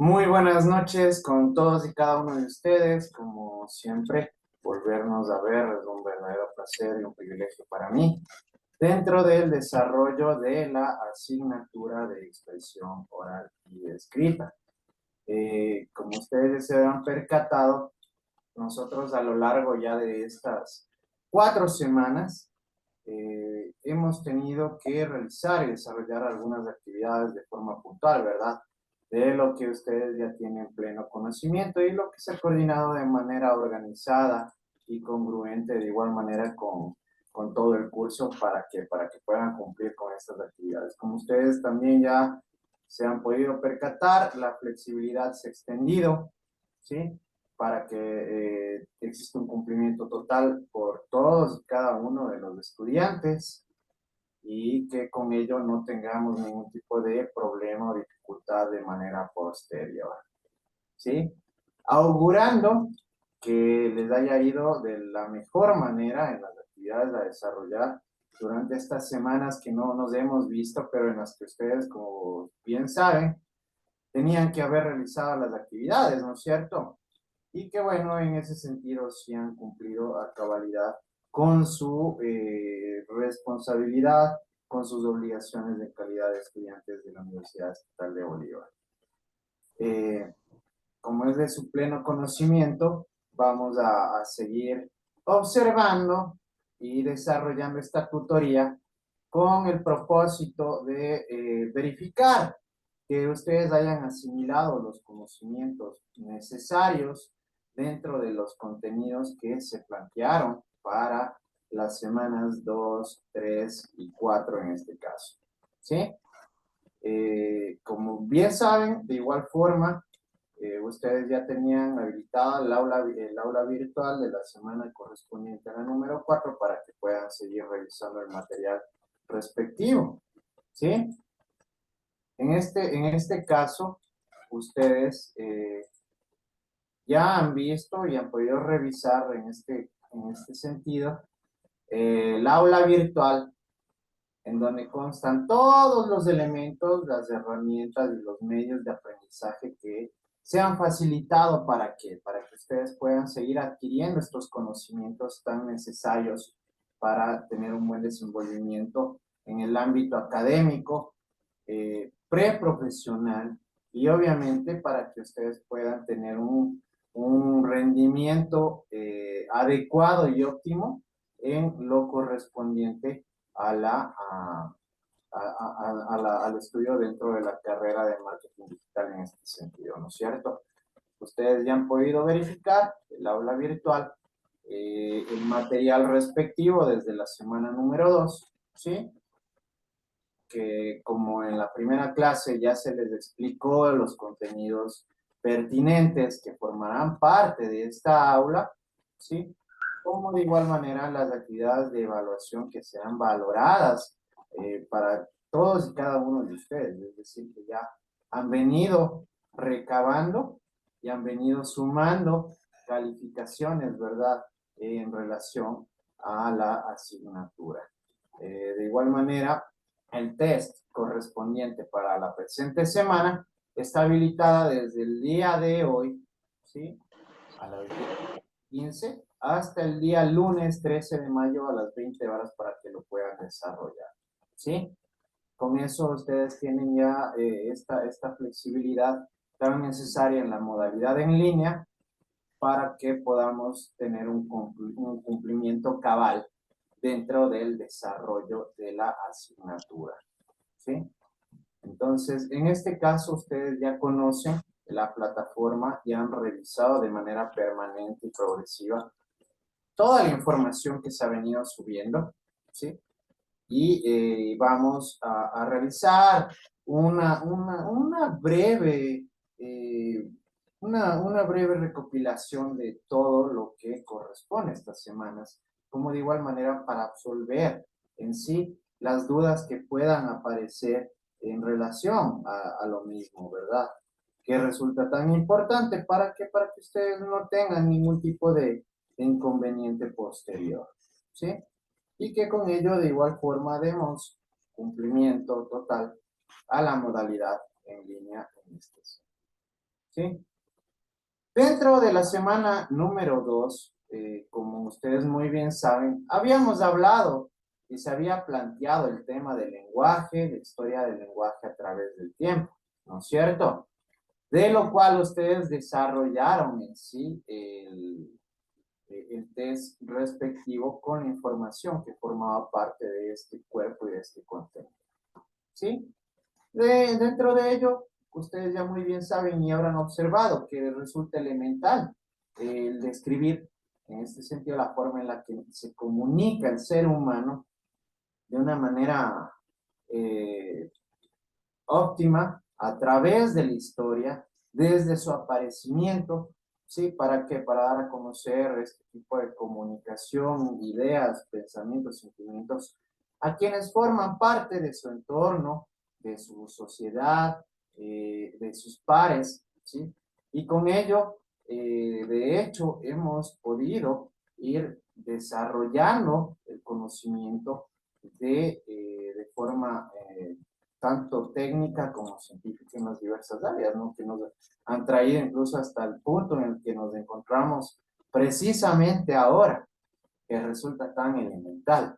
Muy buenas noches con todos y cada uno de ustedes. Como siempre, volvernos a ver es un verdadero placer y un privilegio para mí dentro del desarrollo de la asignatura de expresión oral y escrita. Como ustedes se han percatado, nosotros a lo largo ya de estas 4 semanas hemos tenido que realizar y desarrollar algunas actividades de forma puntual, ¿verdad? De lo que ustedes ya tienen pleno conocimiento y lo que se ha coordinado de manera organizada y congruente de igual manera con todo el curso para que puedan cumplir con estas actividades. Como ustedes también ya se han podido percatar, la flexibilidad se ha extendido, ¿sí? Para que exista un cumplimiento total por todos y cada uno de los estudiantes y que con ello no tengamos ningún tipo de problema o dificultad de manera posterior, ¿sí? Augurando que les haya ido de la mejor manera en las actividades a desarrollar durante estas semanas que no nos hemos visto, pero en las que ustedes, como bien saben, tenían que haber realizado las actividades, ¿no es cierto? Y que bueno, en ese sentido sí han cumplido a cabalidad con su responsabilidad, con sus obligaciones de calidad de estudiantes de la Universidad Estatal de Bolívar. Eh, Como es de su pleno conocimiento, vamos a seguir observando y desarrollando esta tutoría con el propósito de verificar que ustedes hayan asimilado los conocimientos necesarios dentro de los contenidos que se plantearon para las semanas 2, 3 y 4 en este caso. ¿Sí? Como bien saben, de igual forma, ustedes ya tenían habilitada el aula virtual de la semana correspondiente a la número 4 para que puedan seguir revisando el material respectivo. ¿Sí? En este caso, ustedes ya han visto y han podido revisar en este sentido el aula virtual en donde constan todos los elementos, las herramientas y los medios de aprendizaje que se han facilitado para que ustedes puedan seguir adquiriendo estos conocimientos tan necesarios para tener un buen desenvolvimiento en el ámbito académico, preprofesional y obviamente para que ustedes puedan tener un rendimiento adecuado y óptimo en lo correspondiente a al estudio dentro de la carrera de marketing digital en este sentido, ¿no es cierto? Ustedes ya han podido verificar el aula virtual, el material respectivo desde la semana número 2, ¿sí? Que como en la primera clase ya se les explicó los contenidos pertinentes que formarán parte de esta aula, ¿sí? Como de igual manera las actividades de evaluación que sean valoradas para todos y cada uno de ustedes, es decir, que ya han venido recabando y han venido sumando calificaciones, ¿verdad? En relación a la asignatura. De igual manera, el test correspondiente para la presente semana está habilitada desde el día de hoy, ¿sí? A las 15 hasta el día lunes 13 de mayo a las 20 horas para que lo puedan desarrollar, ¿sí? Con eso ustedes tienen ya esta flexibilidad tan necesaria en la modalidad en línea para que podamos tener un cumplimiento cabal dentro del desarrollo de la asignatura, ¿sí? Entonces, en este caso, ustedes ya conocen la plataforma y han revisado de manera permanente y progresiva toda la información que se ha venido subiendo, ¿sí? Y vamos a realizar una breve, eh, una breve recopilación de todo lo que corresponde a estas semanas, como de igual manera para absolver en sí las dudas que puedan aparecer en relación a lo mismo, ¿verdad? Que resulta tan importante para que ustedes no tengan ningún tipo de inconveniente posterior, ¿sí? Y que con ello de igual forma demos cumplimiento total a la modalidad en línea en este sentido. ¿sí? Dentro de la semana número 2, como ustedes muy bien saben, habíamos hablado y se había planteado el tema del lenguaje, de historia del lenguaje a través del tiempo, ¿no es cierto? De lo cual ustedes desarrollaron en sí el test respectivo con la información que formaba parte de este cuerpo y de este contenido, ¿sí? Dentro de ello, ustedes ya muy bien saben y habrán observado que resulta elemental el describir en este sentido la forma en la que se comunica el ser humano de una manera eh, óptima a través de la historia, desde su aparecimiento, ¿sí? ¿Para qué? Para dar a conocer este tipo de comunicación, ideas, pensamientos, sentimientos a quienes forman parte de su entorno, de su sociedad, de sus pares, ¿sí? Y con ello, de hecho, hemos podido ir desarrollando el conocimiento de forma tanto técnica como científica en las diversas áreas, ¿no? Que nos han traído incluso hasta el punto en el que nos encontramos precisamente ahora, que resulta tan elemental.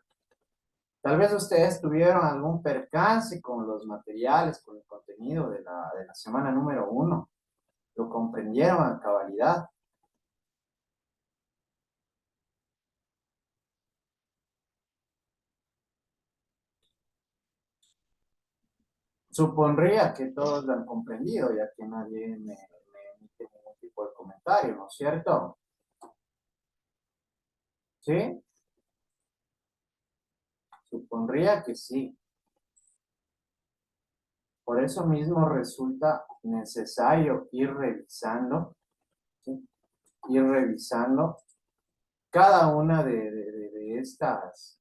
Tal vez ustedes tuvieron algún percance con los materiales, con el contenido de la semana número 1, lo comprendieron a cabalidad. Supondría que todos lo han comprendido, ya que nadie me emite ningún tipo de comentario, ¿no es cierto? ¿Sí? Supondría que sí. Por eso mismo resulta necesario ¿sí? Ir revisando cada una de estas,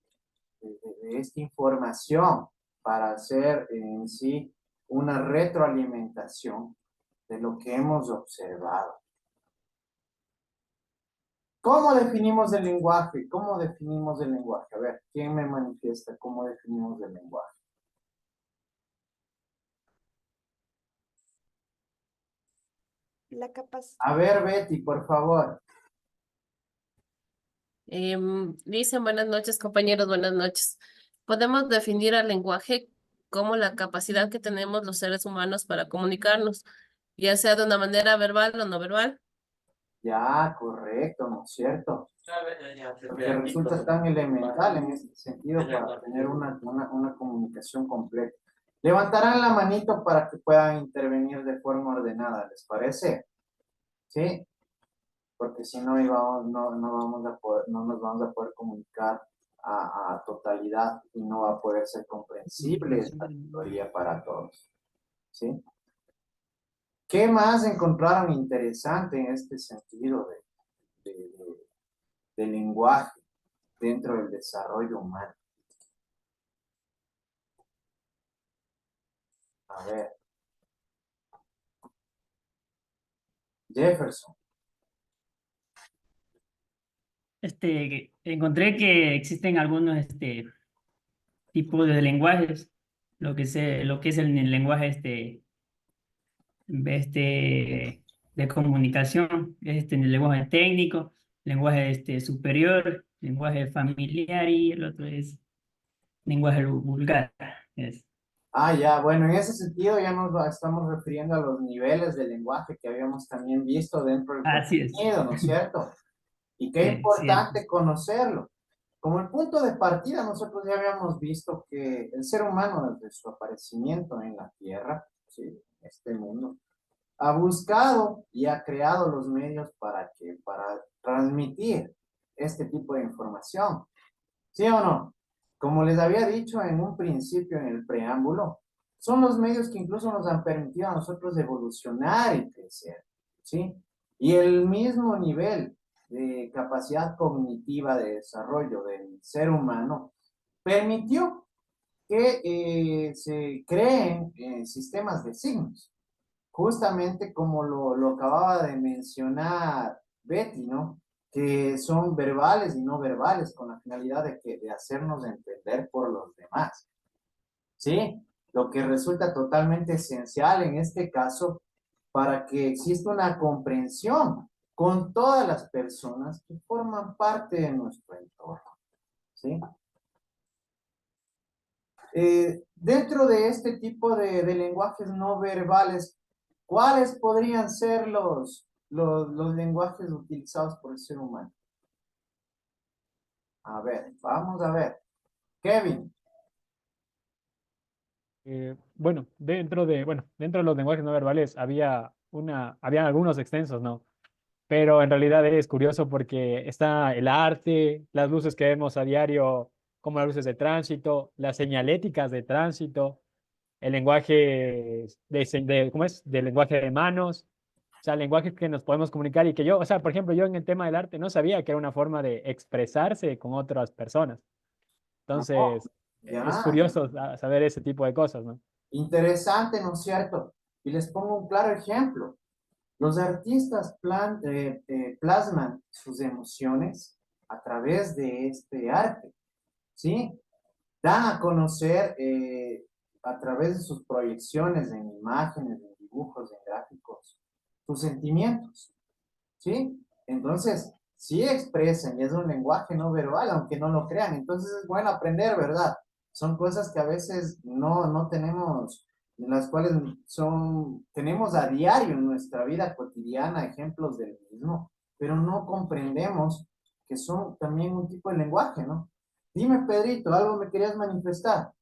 de esta información para hacer en sí una retroalimentación de lo que hemos observado. ¿Cómo definimos el lenguaje? ¿Cómo definimos el lenguaje? A ver, ¿quién me manifiesta cómo definimos el lenguaje? La capacidad. A ver, Betty, por favor. Dicen buenas noches, compañeros, buenas noches. Podemos definir al lenguaje como la capacidad que tenemos los seres humanos para comunicarnos, ya sea de una manera verbal o no verbal. Ya, correcto, ¿no es cierto? Porque resulta tan elemental en este sentido para tener una comunicación completa. Levantarán la manito para que puedan intervenir de forma ordenada, ¿les parece? ¿Sí? Porque si no, no vamos a poder, no nos vamos a poder comunicar a totalidad y no va a poder ser comprensible esta teoría para todos. ¿Sí? ¿Qué más encontraron interesante en este sentido de lenguaje dentro del desarrollo humano? A ver, Jefferson. Encontré que existen algunos tipos de lenguajes, lo que es el lenguaje de comunicación, el lenguaje técnico, lenguaje superior, lenguaje familiar y el otro es lenguaje vulgar. Es. Ah, ya, bueno, en ese sentido ya estamos refiriendo a los niveles de lenguaje que habíamos también visto dentro del Así es. contenido, ¿no es cierto? Y qué Cierto. importante conocerlo. Como el punto de partida, nosotros ya habíamos visto que el ser humano desde su aparecimiento en la Tierra, sí, este mundo, ha buscado y ha creado los medios para transmitir este tipo de información. ¿Sí o no? Como les había dicho en un principio en el preámbulo, son los medios que incluso nos han permitido a nosotros evolucionar y crecer, ¿sí? Y el mismo nivel de capacidad cognitiva de desarrollo del ser humano permitió que se creen sistemas de signos, justamente como lo acababa de mencionar Betty, ¿no? Que son verbales y no verbales con la finalidad de hacernos entender por los demás, ¿sí? Lo que resulta totalmente esencial en este caso para que exista una comprensión con todas las personas que forman parte de nuestro entorno, ¿sí? Dentro de este tipo de lenguajes no verbales, ¿cuáles podrían ser los lenguajes utilizados por el ser humano? A ver, vamos a ver. Kevin. Bueno, dentro de los lenguajes no verbales había algunos extensos, ¿no? Pero en realidad es curioso porque está el arte, las luces que vemos a diario, como las luces de tránsito, las señaléticas de tránsito, el lenguaje ¿cómo es? Del lenguaje de manos, o sea, lenguajes que nos podemos comunicar y que yo, o sea, por ejemplo, yo en el tema del arte no sabía que era una forma de expresarse con otras personas. No, Entonces, es ya. curioso saber ese tipo de cosas, ¿no? Interesante, ¿no es cierto? Y les pongo un claro ejemplo. Los artistas plasman sus emociones a través de este arte, ¿sí? Dan a conocer a través de sus proyecciones en imágenes, en dibujos, en gráficos, sus sentimientos, ¿sí? Entonces, sí expresan y es un lenguaje no verbal, aunque no lo crean. Entonces es bueno aprender, ¿verdad? Son cosas que a veces no tenemos, las cuales tenemos a diario en nuestra vida cotidiana ejemplos del mismo, pero no comprendemos que son también un tipo de lenguaje, ¿no? Dime, Pedrito, algo me querías manifestar.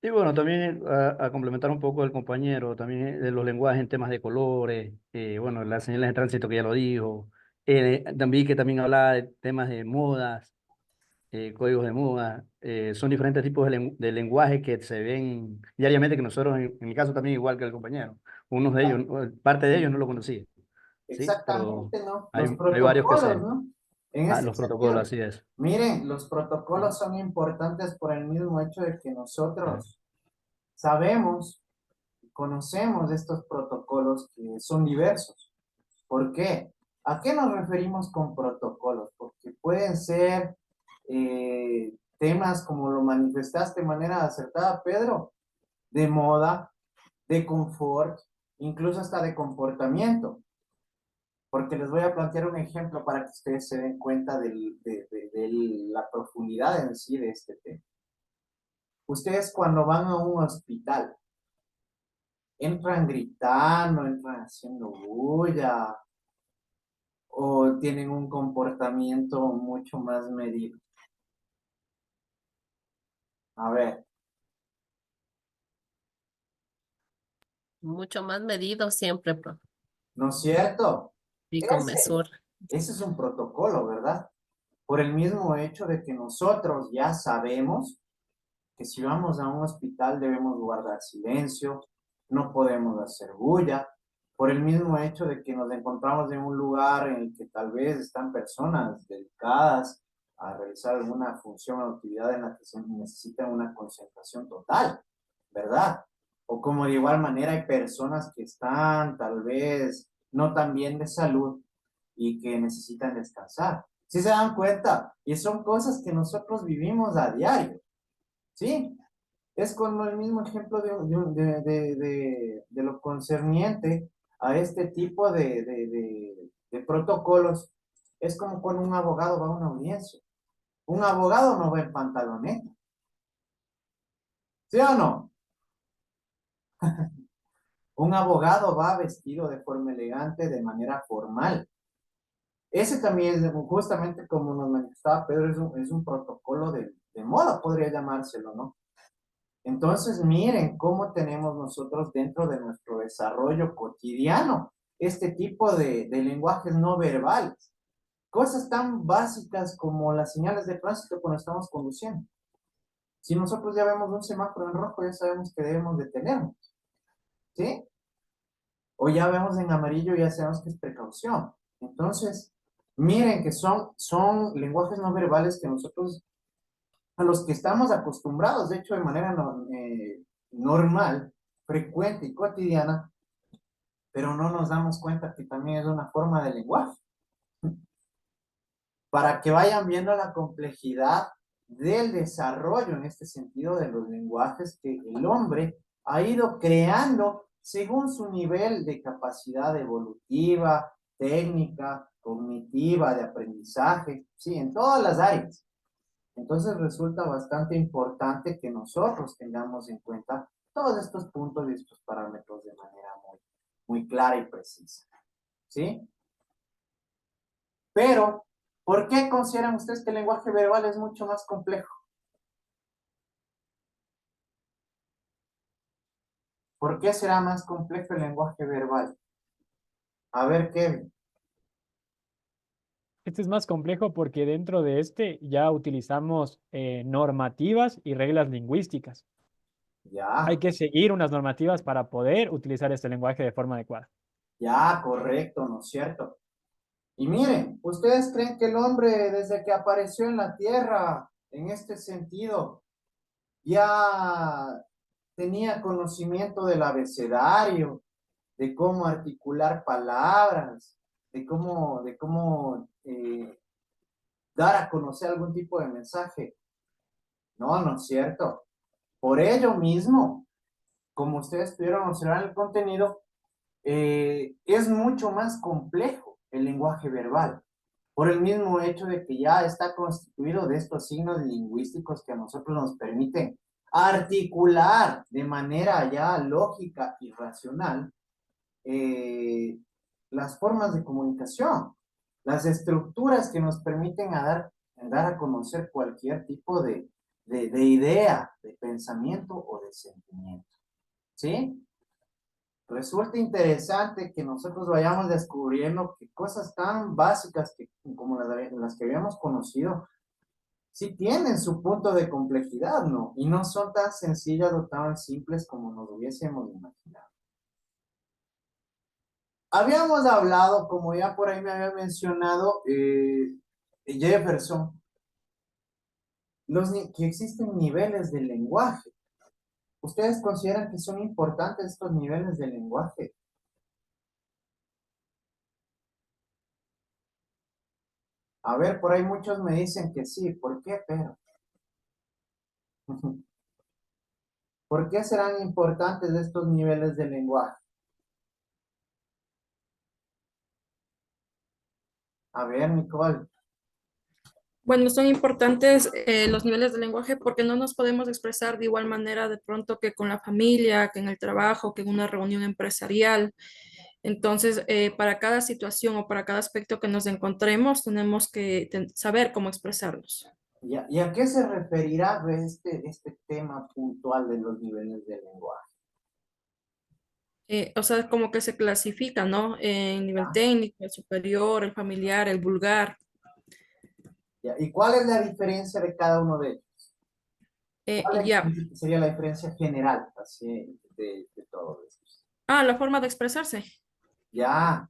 Y bueno, también a complementar un poco el compañero, también de los lenguajes en temas de colores, bueno, las señales de tránsito que ya lo dijo, también que también hablaba de temas de modas, códigos de moda, son diferentes tipos de lenguaje que se ven diariamente que nosotros, en mi caso también igual que el compañero, unos de ellos, parte de ellos no lo conocía, ¿sí? Pero Exactamente, ¿no? Los hay varios que protocolos, se, ¿no? En este los protocolos, sentido. así es. Miren, los protocolos son importantes por el mismo hecho de que nosotros sabemos, conocemos estos protocolos que son diversos. ¿Por qué? ¿A qué nos referimos con protocolos? Porque pueden ser temas, como lo manifestaste de manera acertada, Pedro, de moda, de confort, incluso hasta de comportamiento. Porque les voy a plantear un ejemplo para que ustedes se den cuenta de la profundidad en sí de este tema. Ustedes cuando van a un hospital, entran gritando, entran haciendo bulla, o tienen un comportamiento mucho más medido. A ver, Mucho más medido siempre, ¿no es cierto? y con Ese, mesura. ese es un protocolo, ¿verdad? Por el mismo hecho de que nosotros ya sabemos que si vamos a un hospital debemos guardar silencio, no podemos hacer bulla, por el mismo hecho de que nos encontramos en un lugar en el que tal vez están personas dedicadas a realizar alguna función o actividad en la que se necesita una concentración total, ¿verdad? O como de igual manera hay personas que están tal vez no tan bien de salud y que necesitan descansar. ¿Sí se dan cuenta? Y son cosas que nosotros vivimos a diario. ¿Sí? Es como el mismo ejemplo de lo concerniente a este tipo de protocolos. Es como cuando un abogado va a una audiencia. Un abogado no va en pantaloneta. ¿Sí o no? Un abogado va vestido de forma elegante, de manera formal. Ese también es justamente como nos manifestaba Pedro, es un protocolo de moda, podría llamárselo, ¿no? Entonces, miren cómo tenemos nosotros dentro de nuestro desarrollo cotidiano este tipo de lenguajes no verbales. Cosas tan básicas como las señales de tránsito cuando estamos conduciendo. Si nosotros ya vemos un semáforo en rojo, ya sabemos que debemos detenernos. ¿Sí? O ya vemos en amarillo, ya sabemos que es precaución. Entonces, miren que son lenguajes no verbales que nosotros a los que estamos acostumbrados, de hecho, de manera normal, frecuente y cotidiana, pero no nos damos cuenta que también es una forma de lenguaje. Para que vayan viendo la complejidad del desarrollo en este sentido de los lenguajes que el hombre ha ido creando según su nivel de capacidad evolutiva, técnica, cognitiva, de aprendizaje, sí, en todas las áreas. Entonces resulta bastante importante que nosotros tengamos en cuenta todos estos puntos y estos parámetros de manera muy clara y precisa, ¿sí? Pero, ¿por qué consideran ustedes que el lenguaje verbal es mucho más complejo? ¿Por qué será más complejo el lenguaje verbal? A ver, Kevin. Este es más complejo porque dentro de este ya utilizamos normativas y reglas lingüísticas. Hay Ya, que seguir unas normativas para poder utilizar este lenguaje de forma adecuada. ya, correcto, ¿no es cierto? Y miren, ¿ustedes creen que el hombre desde que apareció en la tierra, en este sentido, ya tenía conocimiento del abecedario, de cómo articular palabras, de cómo dar a conocer algún tipo de mensaje? No, no es cierto. Por ello mismo, como ustedes pudieron observar en el contenido, es mucho más complejo el lenguaje verbal, por el mismo hecho de que ya está constituido de estos signos lingüísticos que a nosotros nos permiten articular de manera ya lógica y racional eh, las formas de comunicación, las estructuras que nos permiten dar a conocer cualquier tipo de idea, de pensamiento o de sentimiento. ¿Sí? Resulta interesante que nosotros vayamos descubriendo que cosas tan básicas como las que habíamos conocido, sí tienen su punto de complejidad, ¿no? Y no son tan sencillas o tan simples como nos hubiésemos imaginado. Habíamos hablado, como ya por ahí me había mencionado, Jefferson, que existen niveles del lenguaje. ¿Ustedes consideran que son importantes estos niveles del lenguaje? A ver, por ahí muchos me dicen que sí. ¿Por qué, pero? ¿Por qué serán importantes estos niveles de lenguaje? A ver, Nicole. Bueno, son importantes los niveles de lenguaje porque no nos podemos expresar de igual manera de pronto que con la familia, que en el trabajo, que en una reunión empresarial. Entonces, para cada situación o para cada aspecto que nos encontremos, tenemos que saber cómo expresarnos. ¿Y a qué se referirá este tema puntual de los niveles de lenguaje? O sea, como que se clasifica, ¿no? En nivel técnico, el superior, el familiar, el vulgar. ¿Y cuál es la diferencia de cada uno de ellos? Y ya. Sería la diferencia general así, de todo esto? Ah, la forma de expresarse. Ya.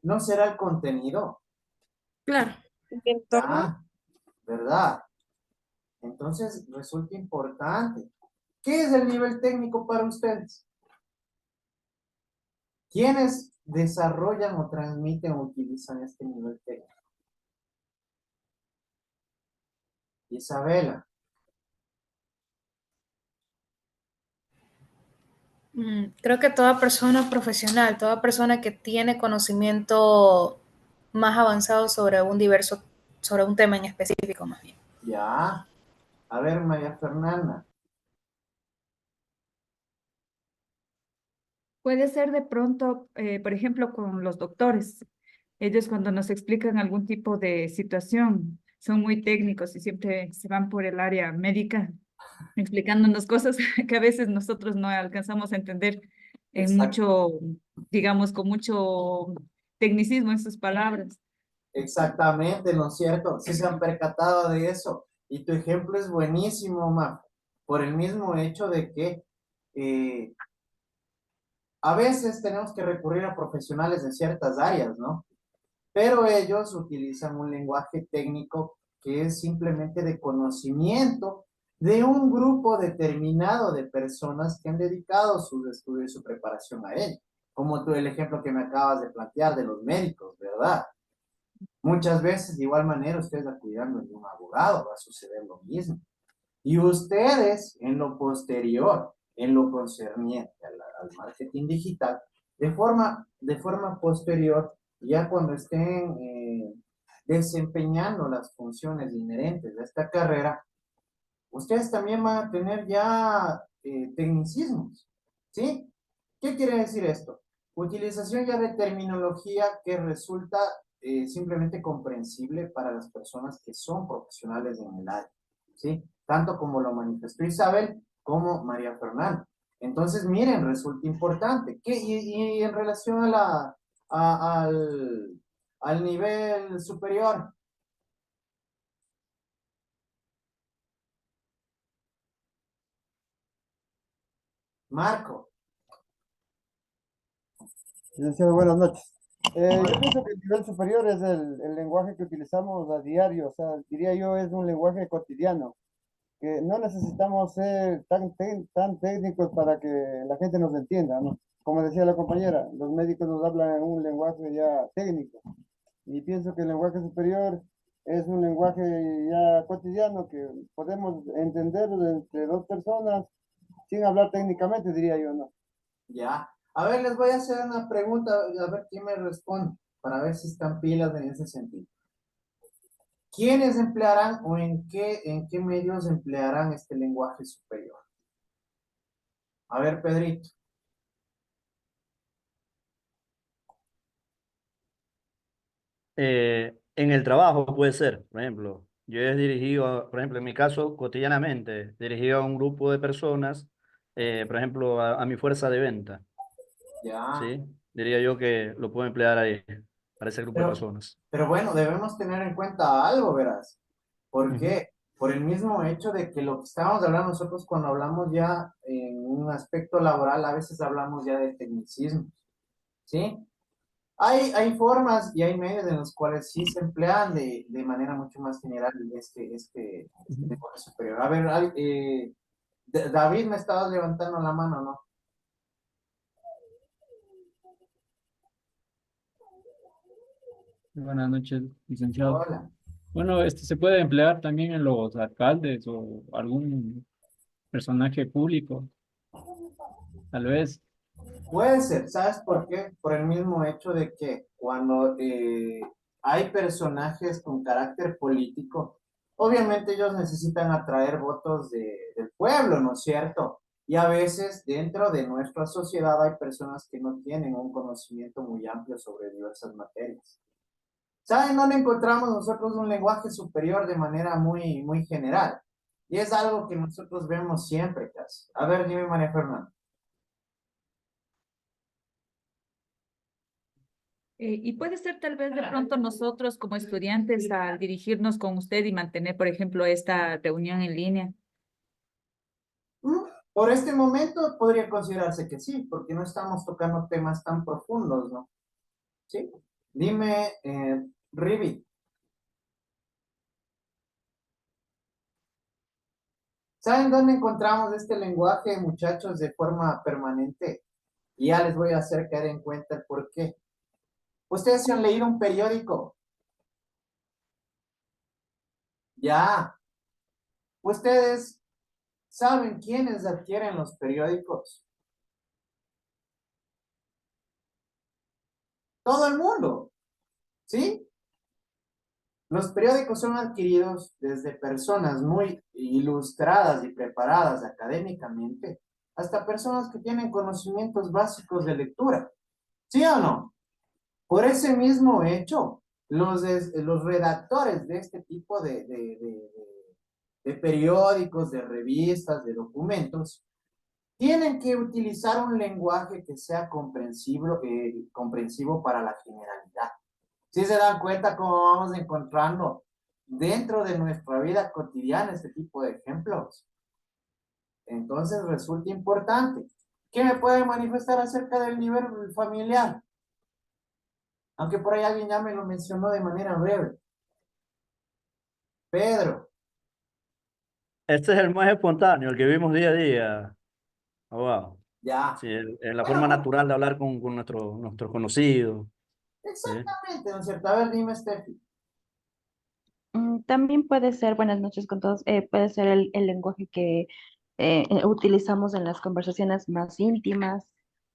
¿No será el contenido? Claro. ¿El entorno? Ya, ¿verdad? Entonces resulta importante. ¿Qué es el nivel técnico para ustedes? ¿Quiénes desarrollan o transmiten o utilizan este nivel técnico? Isabela. Creo que toda persona profesional, toda persona que tiene conocimiento más avanzado sobre un tema en específico más bien. Ya. A ver, María Fernanda. Puede ser de pronto, por ejemplo, con los doctores. Ellos cuando nos explican algún tipo de situación son muy técnicos y siempre se van por el área médica, explicándonos cosas que a veces nosotros no alcanzamos a entender en Exacto. mucho, digamos, con mucho tecnicismo en sus palabras. Exactamente, ¿no es cierto? Sí se han percatado de eso. Y tu ejemplo es buenísimo, Ma, por el mismo hecho de que a veces tenemos que recurrir a profesionales de ciertas áreas, ¿no? Pero ellos utilizan un lenguaje técnico que es simplemente de conocimiento de un grupo determinado de personas que han dedicado su estudio y su preparación a ello. Como tú el ejemplo que me acabas de plantear de los médicos, ¿verdad? Muchas veces, de igual manera, ustedes acudiendo de un abogado, va a suceder lo mismo. Y ustedes, en lo posterior, en lo concerniente al marketing digital, de forma posterior, ya cuando estén desempeñando las funciones inherentes de esta carrera, ustedes también van a tener ya tecnicismos, ¿sí? ¿Qué quiere decir esto? Utilización ya de terminología que resulta simplemente comprensible para las personas que son profesionales en el área, ¿sí? Tanto como lo manifestó Isabel como María Fernanda. Entonces, miren, resulta importante. Y en relación al nivel superior, Marco. Licenciado, buenas noches. Yo pienso que el nivel superior es el lenguaje que utilizamos a diario, o sea, diría yo, es un lenguaje cotidiano, que no necesitamos ser tan técnicos para que la gente nos entienda, ¿no? Como decía la compañera, los médicos nos hablan en un lenguaje ya técnico, y pienso que el lenguaje superior es un lenguaje ya cotidiano que podemos entender entre dos personas sin hablar técnicamente, diría yo, ¿no? Ya. A ver, les voy a hacer una pregunta, a ver quién me responde, para ver si están pilas en ese sentido. ¿Quiénes emplearán o en qué medios emplearán este lenguaje superior? A ver, Pedrito. En el trabajo puede ser, por ejemplo, yo he dirigido, por ejemplo, en mi caso, cotidianamente, dirigido a un grupo de personas, por ejemplo, a mi fuerza de venta, Ya. ¿sí? Diría yo que lo puedo emplear ahí, para ese grupo de personas. Pero bueno, debemos tener en cuenta algo, verás. ¿Por Ujú. qué? Por el mismo hecho de que lo que estábamos hablando nosotros cuando hablamos ya en un aspecto laboral, a veces hablamos ya de tecnicismos, ¿sí? Hay formas y hay medios en los cuales sí se emplean de manera mucho más general este lenguaje superior. A ver, David, me estabas levantando la mano, ¿no? Buenas noches, licenciado. Hola. Bueno, se puede emplear también en los alcaldes o algún personaje público, tal vez. Puede ser, ¿sabes por qué? Por el mismo hecho de que cuando hay personajes con carácter político, obviamente ellos necesitan atraer votos del pueblo, ¿no es cierto? Y a veces dentro de nuestra sociedad hay personas que no tienen un conocimiento muy amplio sobre diversas materias. ¿Saben dónde encontramos nosotros un lenguaje superior de manera muy general? Y es algo que nosotros vemos siempre casi. A ver, dime, María Fernanda. Y puede ser tal vez de pronto nosotros como estudiantes al dirigirnos con usted y mantener, por ejemplo, esta reunión en línea. Por este momento podría considerarse que sí, porque no estamos tocando temas tan profundos, ¿no? ¿Sí? Dime, Rivi, ¿saben dónde encontramos este lenguaje, muchachos, de forma permanente? Y ya les voy a hacer caer en cuenta el por qué. ¿Ustedes se han leído un periódico? Ya. ¿Ustedes saben quiénes adquieren los periódicos? Todo el mundo, ¿sí? Los periódicos son adquiridos desde personas muy ilustradas y preparadas académicamente hasta personas que tienen conocimientos básicos de lectura. ¿Sí o no? Por ese mismo hecho, los redactores de este tipo de periódicos, de revistas, de documentos, tienen que utilizar un lenguaje que sea comprensivo para la generalidad. Si se dan cuenta cómo vamos encontrando dentro de nuestra vida cotidiana este tipo de ejemplos. Entonces resulta importante. ¿Qué me puede manifestar acerca del nivel familiar? Aunque por ahí alguien ya me lo mencionó de manera breve. Pedro, Este es el más espontáneo, el que vivimos día a día. Oh, wow. ya. Sí, la forma Bueno, natural de hablar con nuestros conocidos. ¿Sí? exactamente, ¿no es cierto? A ver, dime, Steffi. También puede ser, buenas noches con todos, puede ser el lenguaje que utilizamos en las conversaciones más íntimas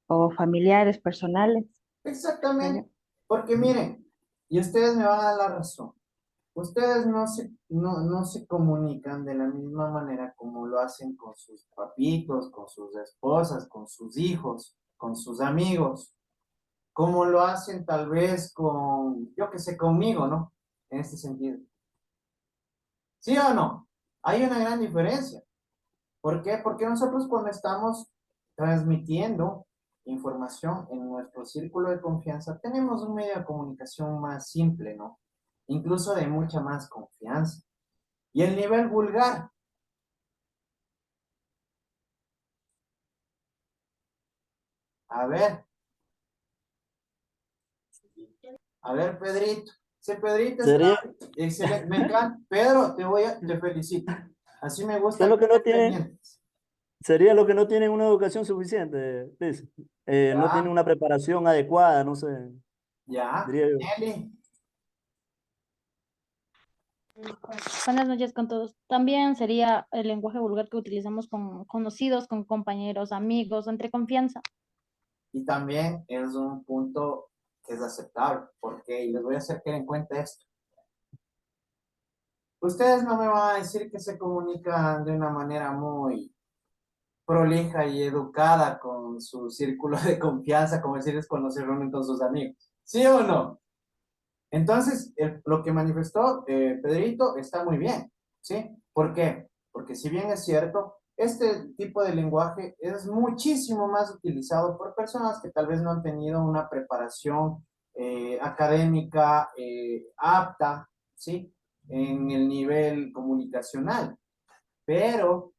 o familiares, personales. Exactamente, porque miren, y ustedes me van a dar la razón, ustedes no se comunican de la misma manera como lo hacen con sus papitos, con sus esposas, con sus hijos, con sus amigos, como lo hacen tal vez con, yo que sé, conmigo, ¿no? En este sentido. ¿Sí o no? Hay una gran diferencia. ¿Por qué? Porque nosotros cuando estamos transmitiendo información en nuestro círculo de confianza, tenemos un medio de comunicación más simple, ¿no? Incluso de mucha más confianza. Y el nivel vulgar. A ver. A ver, Pedrito. Sí, Pedrito Sería, está excelente. Me encanta. Pedro, te felicito. Así me ¿qué gusta es lo que que no estén tiene? pendientes. Sería lo que no tienen una educación suficiente, dice. No tienen Ya, una preparación adecuada, no sé, ya. diría yo. Nelly. Buenas noches con todos. También sería el lenguaje vulgar que utilizamos con conocidos, con compañeros, amigos, entre confianza. Y también es un punto que es aceptable, porque, y les voy a hacer que den cuenta esto. Ustedes no me van a decir que se comunican de una manera muy prolija y educada con su círculo de confianza, como decirles cuando se reúnen con sus amigos. ¿Sí o no? Entonces, lo que manifestó Pedrito está muy bien, ¿sí? ¿Por qué? Porque si bien es cierto, este tipo de lenguaje es muchísimo más utilizado por personas que tal vez no han tenido una preparación académica apta, ¿sí? En el nivel comunicacional. Pero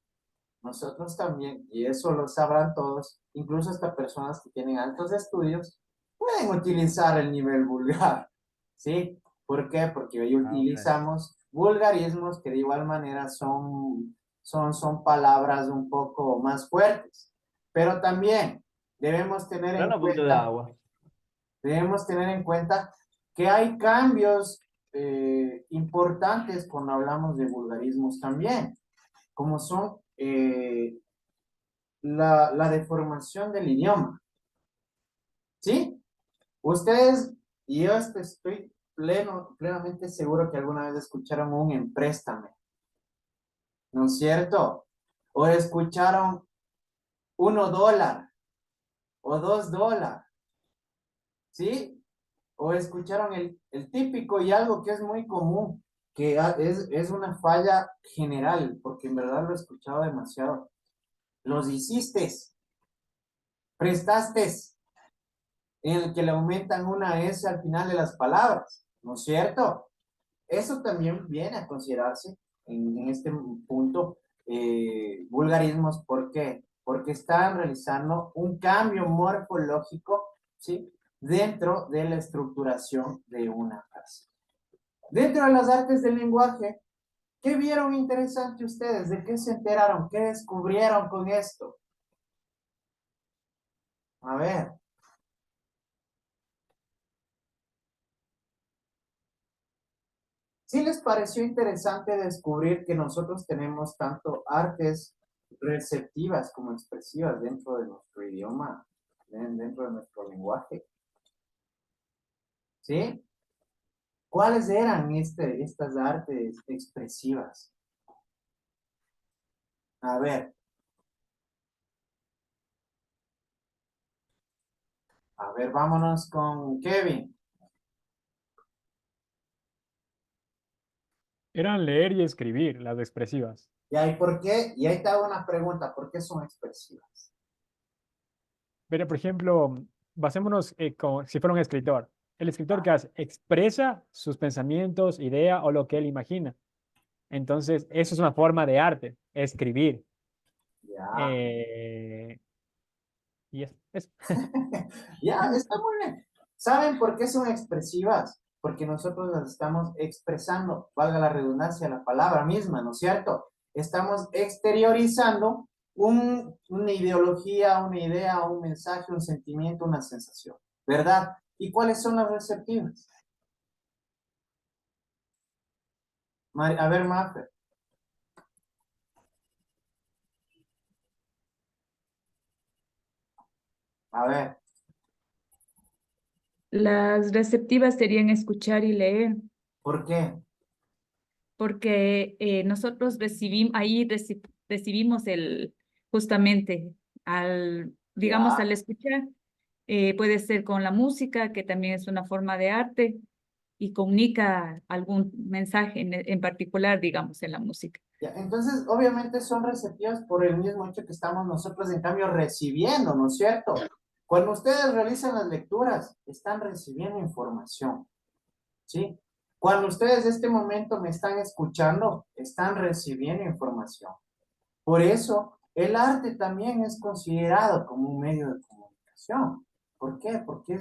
nosotros también, y eso lo sabrán todos, incluso hasta personas que tienen altos estudios, pueden utilizar el nivel vulgar, ¿sí? ¿Por qué? Porque hoy utilizamos vulgarismos que de igual manera son palabras un poco más fuertes. Pero también debemos tener en Dame un poquito de cuenta, agua. debemos tener en cuenta que hay cambios importantes cuando hablamos de vulgarismos también, como son la deformación del idioma. ¿Sí? Ustedes, y yo estoy plenamente seguro que alguna vez escucharon un empréstame, ¿no es cierto? O escucharon $1 o $2, ¿sí? O escucharon el típico y algo que es muy común, que es una falla general, porque en verdad lo he escuchado demasiado. Los hiciste, prestaste, en el que le aumentan una S al final de las palabras, ¿no es cierto? Eso también viene a considerarse en este punto vulgarismos. ¿Por qué? Porque están realizando un cambio morfológico, ¿sí? Dentro de la estructuración de una frase. Dentro de las artes del lenguaje, ¿qué vieron interesante ustedes? ¿De qué se enteraron? ¿Qué descubrieron con esto? A ver. ¿Sí les pareció interesante descubrir que nosotros tenemos tanto artes receptivas como expresivas dentro de nuestro idioma, dentro de nuestro lenguaje? ¿Sí? ¿Cuáles eran estas artes expresivas? A ver, vámonos con Kevin. Eran leer y escribir, las expresivas. ¿Y por qué? Y ahí te hago una pregunta, ¿por qué son expresivas? Pero, por ejemplo, basémonos como si fuera un escritor. El escritor que hace, expresa sus pensamientos, idea o lo que él imagina. Entonces, eso es una forma de arte, escribir. Ya. Y es. Ya, está muy bien. ¿Saben por qué son expresivas? Porque nosotros las estamos expresando, valga la redundancia, la palabra misma, ¿no es cierto? Estamos exteriorizando una ideología, una idea, un mensaje, un sentimiento, una sensación, ¿verdad? ¿Y cuáles son las receptivas? A ver, Mafer. A ver, Las receptivas serían escuchar y leer, ¿por qué? porque nosotros recibimos justamente digamos, Ya. al escuchar, puede ser con la música, que también es una forma de arte, y comunica algún mensaje en particular, digamos, en la música. Ya, entonces, obviamente son receptivas por el mismo hecho que estamos nosotros, en cambio, recibiendo, ¿no es cierto? Cuando ustedes realizan las lecturas, están recibiendo información, ¿sí? Cuando ustedes en este momento me están escuchando, están recibiendo información. Por eso, el arte también es considerado como un medio de comunicación. ¿Por qué? Porque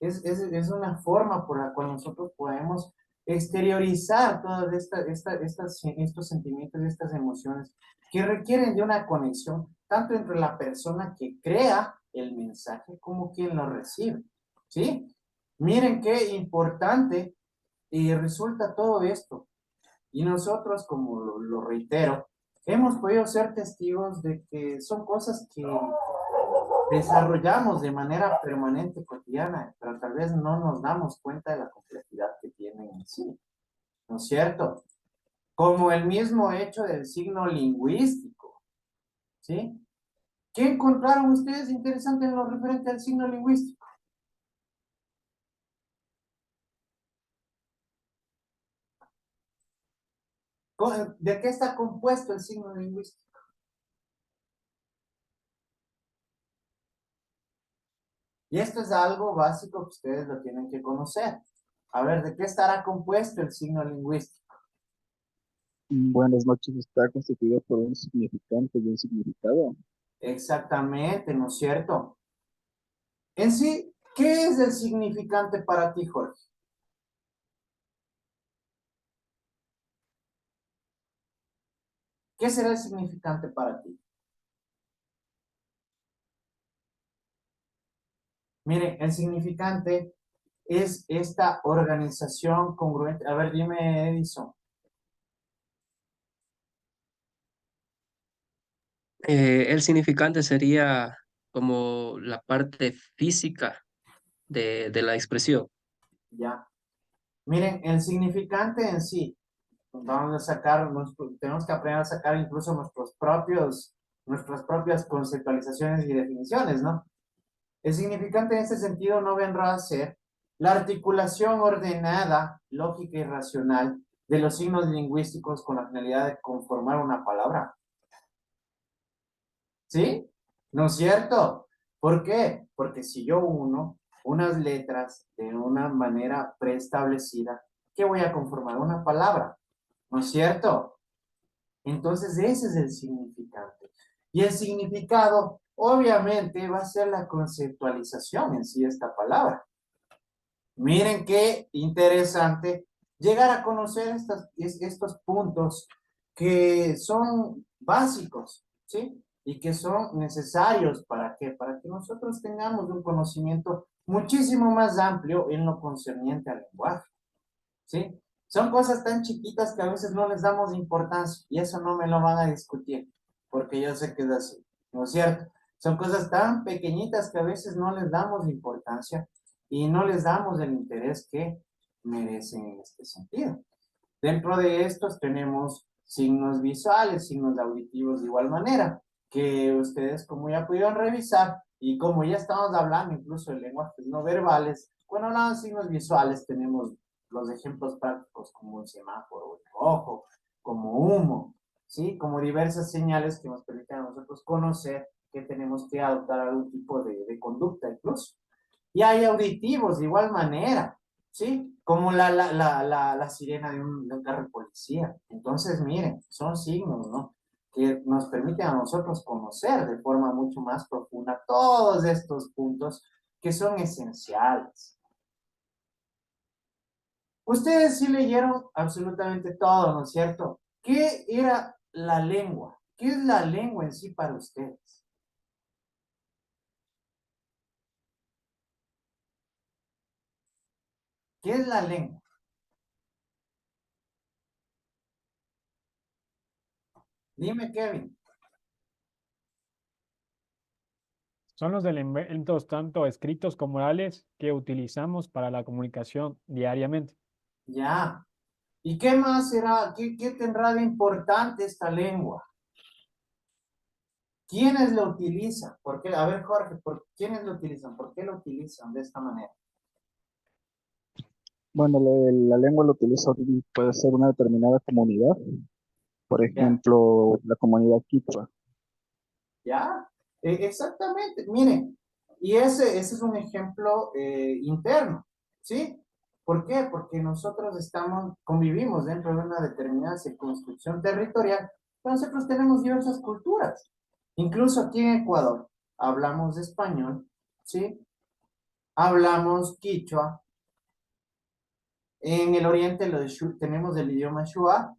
es una forma por la cual nosotros podemos exteriorizar todos estos sentimientos y estas emociones que requieren de una conexión, tanto entre la persona que crea el mensaje como quien lo recibe. ¿Sí? Miren qué importante resulta todo esto. Y nosotros, como lo reitero, hemos podido ser testigos de que son cosas que desarrollamos de manera permanente, cotidiana, pero tal vez no nos damos cuenta de la complejidad que tienen en sí, ¿no es cierto? Como el mismo hecho del signo lingüístico, ¿sí? ¿Qué encontraron ustedes interesante en lo referente al signo lingüístico? ¿De qué está compuesto el signo lingüístico? Y esto es algo básico que ustedes lo tienen que conocer. A ver, ¿de qué estará compuesto el signo lingüístico? Buenas noches, está constituido por un significante y un significado. Exactamente, ¿no es cierto? En sí, ¿qué es el significante para ti, Jorge? ¿Qué será el significante para ti? Miren, el significante es esta organización congruente. A ver, dime, Edison. El significante sería como la parte física de la expresión. Ya. Miren, el significante en sí, vamos a sacar, tenemos que aprender a sacar incluso nuestras propias conceptualizaciones y definiciones, ¿no? El significante en este sentido no vendrá a ser la articulación ordenada, lógica y racional de los signos lingüísticos con la finalidad de conformar una palabra. ¿Sí? ¿No es cierto? ¿Por qué? Porque si yo uno unas letras de una manera preestablecida, ¿qué voy a conformar? Una palabra. ¿No es cierto? Entonces ese es el significante. Y el significado, obviamente, va a ser la conceptualización en sí de esta palabra. Miren qué interesante llegar a conocer estos puntos que son básicos, ¿sí? Y que son necesarios ¿para qué? Para que nosotros tengamos un conocimiento muchísimo más amplio en lo concerniente al lenguaje, ¿sí? Son cosas tan chiquitas que a veces no les damos importancia y eso no me lo van a discutir, porque yo sé que es así, ¿no es cierto? Son cosas tan pequeñitas que a veces no les damos importancia y no les damos el interés que merecen en este sentido. Dentro de estos tenemos signos visuales, signos auditivos de igual manera, que ustedes como ya pudieron revisar y como ya estamos hablando incluso de lenguajes no verbales, cuando hablamos de signos visuales tenemos los ejemplos prácticos como un semáforo rojo, como humo, ¿sí? Como diversas señales que nos permiten a nosotros conocer que tenemos que adoptar algún tipo de conducta incluso. Y hay auditivos de igual manera, ¿sí? Como la sirena de un carro de policía. Entonces, miren, son signos, ¿no? Que nos permiten a nosotros conocer de forma mucho más profunda todos estos puntos que son esenciales. Ustedes sí leyeron absolutamente todo, ¿no es cierto? ¿Qué era la lengua? ¿Qué es la lengua en sí para ustedes? ¿Qué es la lengua? Dime, Kevin. Son los elementos tanto escritos como orales que utilizamos para la comunicación diariamente. Ya. ¿Y qué más será? ¿Qué tendrá de importante esta lengua? ¿Quiénes lo utilizan? ¿Por qué? A ver, Jorge, ¿quiénes lo utilizan? ¿Por qué lo utilizan de esta manera? Bueno, la lengua lo utiliza, puede ser una determinada comunidad, por Ya. ejemplo, la comunidad quichua. ¿Ya? Exactamente. Miren, y ese es un ejemplo interno, ¿sí? ¿Por qué? Porque nosotros convivimos dentro de una determinada circunscripción territorial, pero nosotros tenemos diversas culturas. Incluso aquí en Ecuador hablamos español, ¿sí? Hablamos quichua. En el oriente tenemos el idioma Shuar,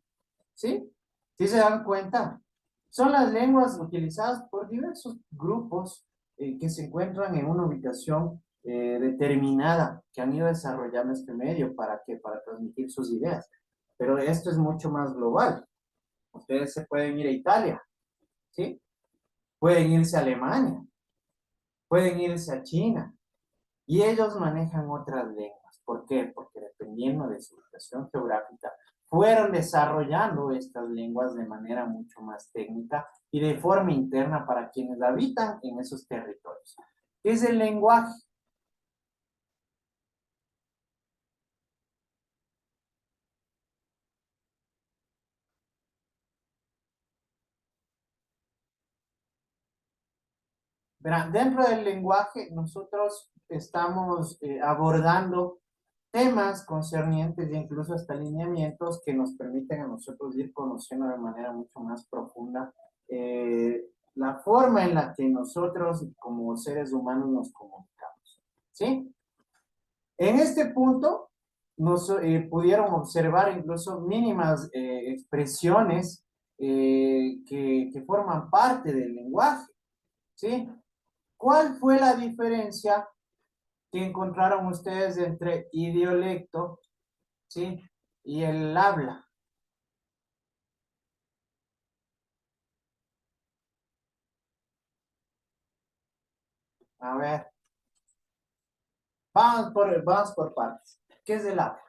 ¿sí? ¿Sí se dan cuenta? Son las lenguas utilizadas por diversos grupos que se encuentran en una ubicación determinada, que han ido desarrollando este medio para transmitir sus ideas. Pero esto es mucho más global. Ustedes se pueden ir a Italia, ¿sí? Pueden irse a Alemania, pueden irse a China, y ellos manejan otras lenguas. ¿Por qué? Porque dependiendo de su ubicación geográfica, fueron desarrollando estas lenguas de manera mucho más técnica y de forma interna para quienes habitan en esos territorios. ¿Qué es el lenguaje? Verán, dentro del lenguaje nosotros estamos abordando temas concernientes e incluso hasta lineamientos que nos permiten a nosotros ir conociendo de manera mucho más profunda la forma en la que nosotros como seres humanos nos comunicamos, ¿sí? En este punto pudieron observar incluso mínimas expresiones que forman parte del lenguaje, ¿sí? ¿Cuál fue la diferencia que encontraron ustedes entre idiolecto, ¿sí? y el habla? A ver, vamos por partes. ¿Qué es el habla?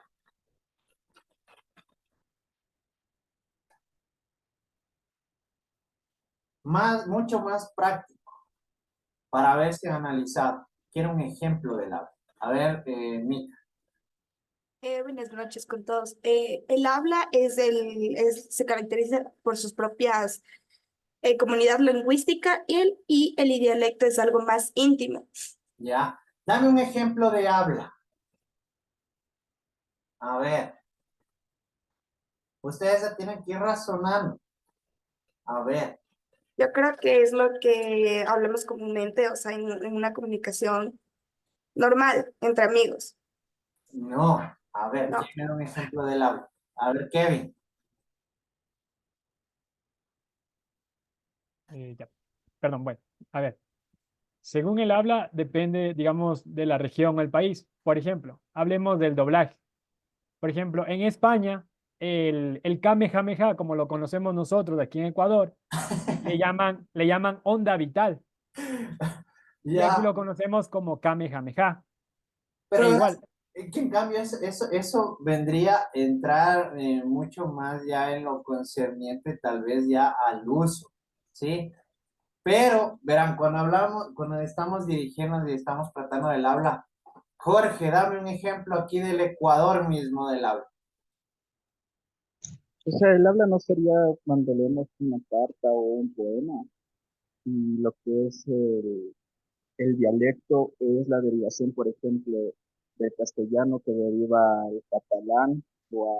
Mucho más práctico para verse analizado. Quiero un ejemplo del habla. A ver, Mica. Buenas noches con todos. El habla se caracteriza por sus propias comunidad lingüística y el dialecto es algo más íntimo. Ya, dame un ejemplo de habla. A ver, ustedes se tienen que ir razonando. A ver. Yo creo que es lo que hablamos comúnmente, o sea, en una comunicación normal, entre amigos. No, a ver, No. quiero un ejemplo del habla. A ver, Kevin. Ya. Perdón, bueno, a ver. Según el habla, depende, digamos, de la región o el país. Por ejemplo, hablemos del doblaje. Por ejemplo, en España, el Kamehameha, como lo conocemos nosotros aquí en Ecuador, le llaman onda vital. Y aquí lo conocemos como Kamehameha. Pero igual. que en cambio eso vendría a entrar mucho más ya en lo concerniente tal vez ya al uso, ¿sí? Pero, verán, cuando estamos dirigiendo y estamos tratando del habla, Jorge, dame un ejemplo aquí del Ecuador mismo del habla. O sea, el habla no sería cuando leemos una carta o un poema, y lo que es el dialecto es la derivación, por ejemplo, del castellano que deriva al catalán o a...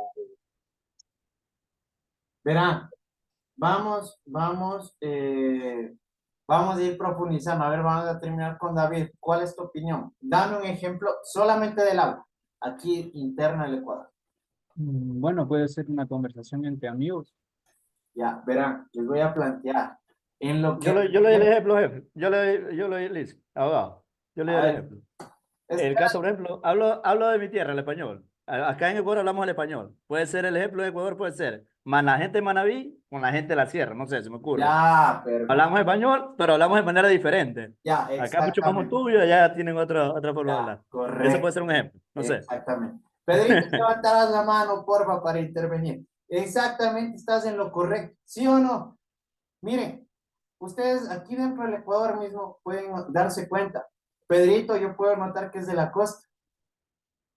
Verán, vamos a ir profundizando. A ver, vamos a terminar con David. ¿Cuál es tu opinión? Dame un ejemplo solamente del habla, aquí interna del Ecuador. Bueno, puede ser una conversación entre amigos. Ya, verán, les voy a plantear. En lo que... Yo le doy el ejemplo, jefe. Yo le doy, abogado. Yo le doy el ejemplo. El caso, por ejemplo, hablo de mi tierra, el español. Acá en Ecuador hablamos el español. Puede ser el ejemplo de Ecuador, puede ser más la gente de Manabí con la gente de la sierra, no sé, se me ocurre. Ya, perfecto. Hablamos español, pero hablamos de manera diferente. Ya, Acá mucho más exactamente. tuyo, allá tienen otra forma de Ya, hablar. Ese correcto. puede ser un ejemplo, no sé. Exactamente. Pedrito, levantarás la mano, porfa, para intervenir. Exactamente, estás en lo correcto. ¿Sí o no? Miren, ustedes aquí dentro del Ecuador mismo pueden darse cuenta. Pedrito, yo puedo notar que es de la costa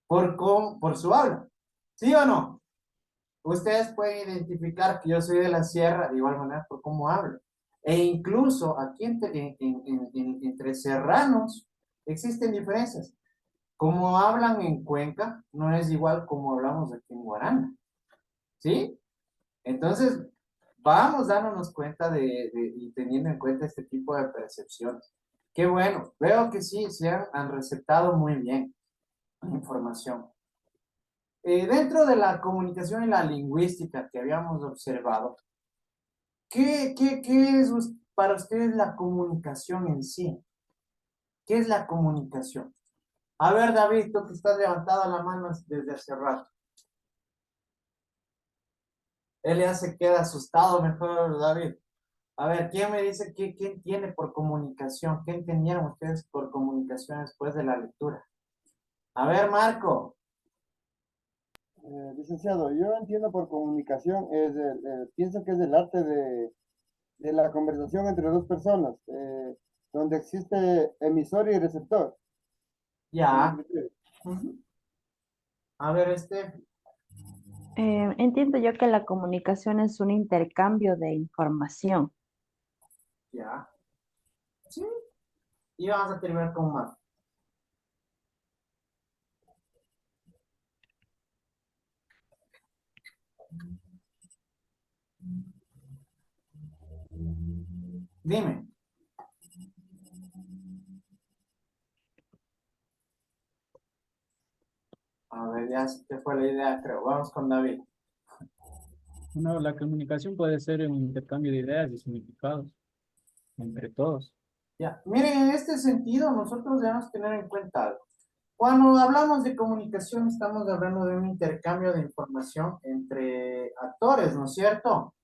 por su habla. ¿Sí o no? Ustedes pueden identificar que yo soy de la sierra de igual manera por cómo hablo. E incluso aquí entre serranos existen diferencias. Como hablan en Cuenca, no es igual como hablamos aquí en Guaranda. ¿Sí? Entonces, vamos dándonos cuenta y teniendo en cuenta este tipo de percepciones. Qué bueno, veo que sí, se han receptado muy bien la información. Dentro de la comunicación y la lingüística que habíamos observado, ¿qué es para ustedes la comunicación en sí? ¿Qué es la comunicación? A ver, David, tú que estás levantado la mano desde hace rato. Él ya se queda asustado, mejor, David. A ver, ¿quién me dice qué entiende por comunicación? ¿Qué entendieron ustedes por comunicación después de la lectura? A ver, Marco. Licenciado, yo entiendo por comunicación, pienso que es el arte de la conversación entre dos personas, donde existe emisor y receptor. Ya. A ver, Entiendo yo que la comunicación es un intercambio de información. Ya. Sí. Y vamos a terminar con Marco. Dime. A ver, ya se te fue la idea, creo. Vamos con David. No, la comunicación puede ser un intercambio de ideas y significados entre todos. Ya. Miren, en este sentido, nosotros debemos tener en cuenta algo. Cuando hablamos de comunicación, estamos hablando de un intercambio de información entre actores, ¿no es cierto?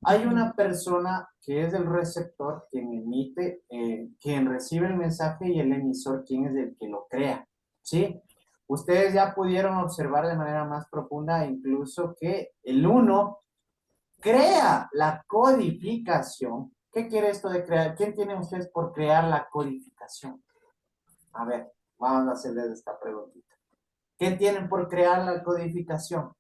Hay una persona que es el receptor, quien emite, quien recibe el mensaje y el emisor, quien es el que lo crea, ¿sí? Ustedes ya pudieron observar de manera más profunda incluso que el uno crea la codificación. ¿Qué quiere esto de crear? ¿Quién tienen ustedes por crear la codificación? A ver, vamos a hacerles esta preguntita. ¿Qué tienen por crear la codificación?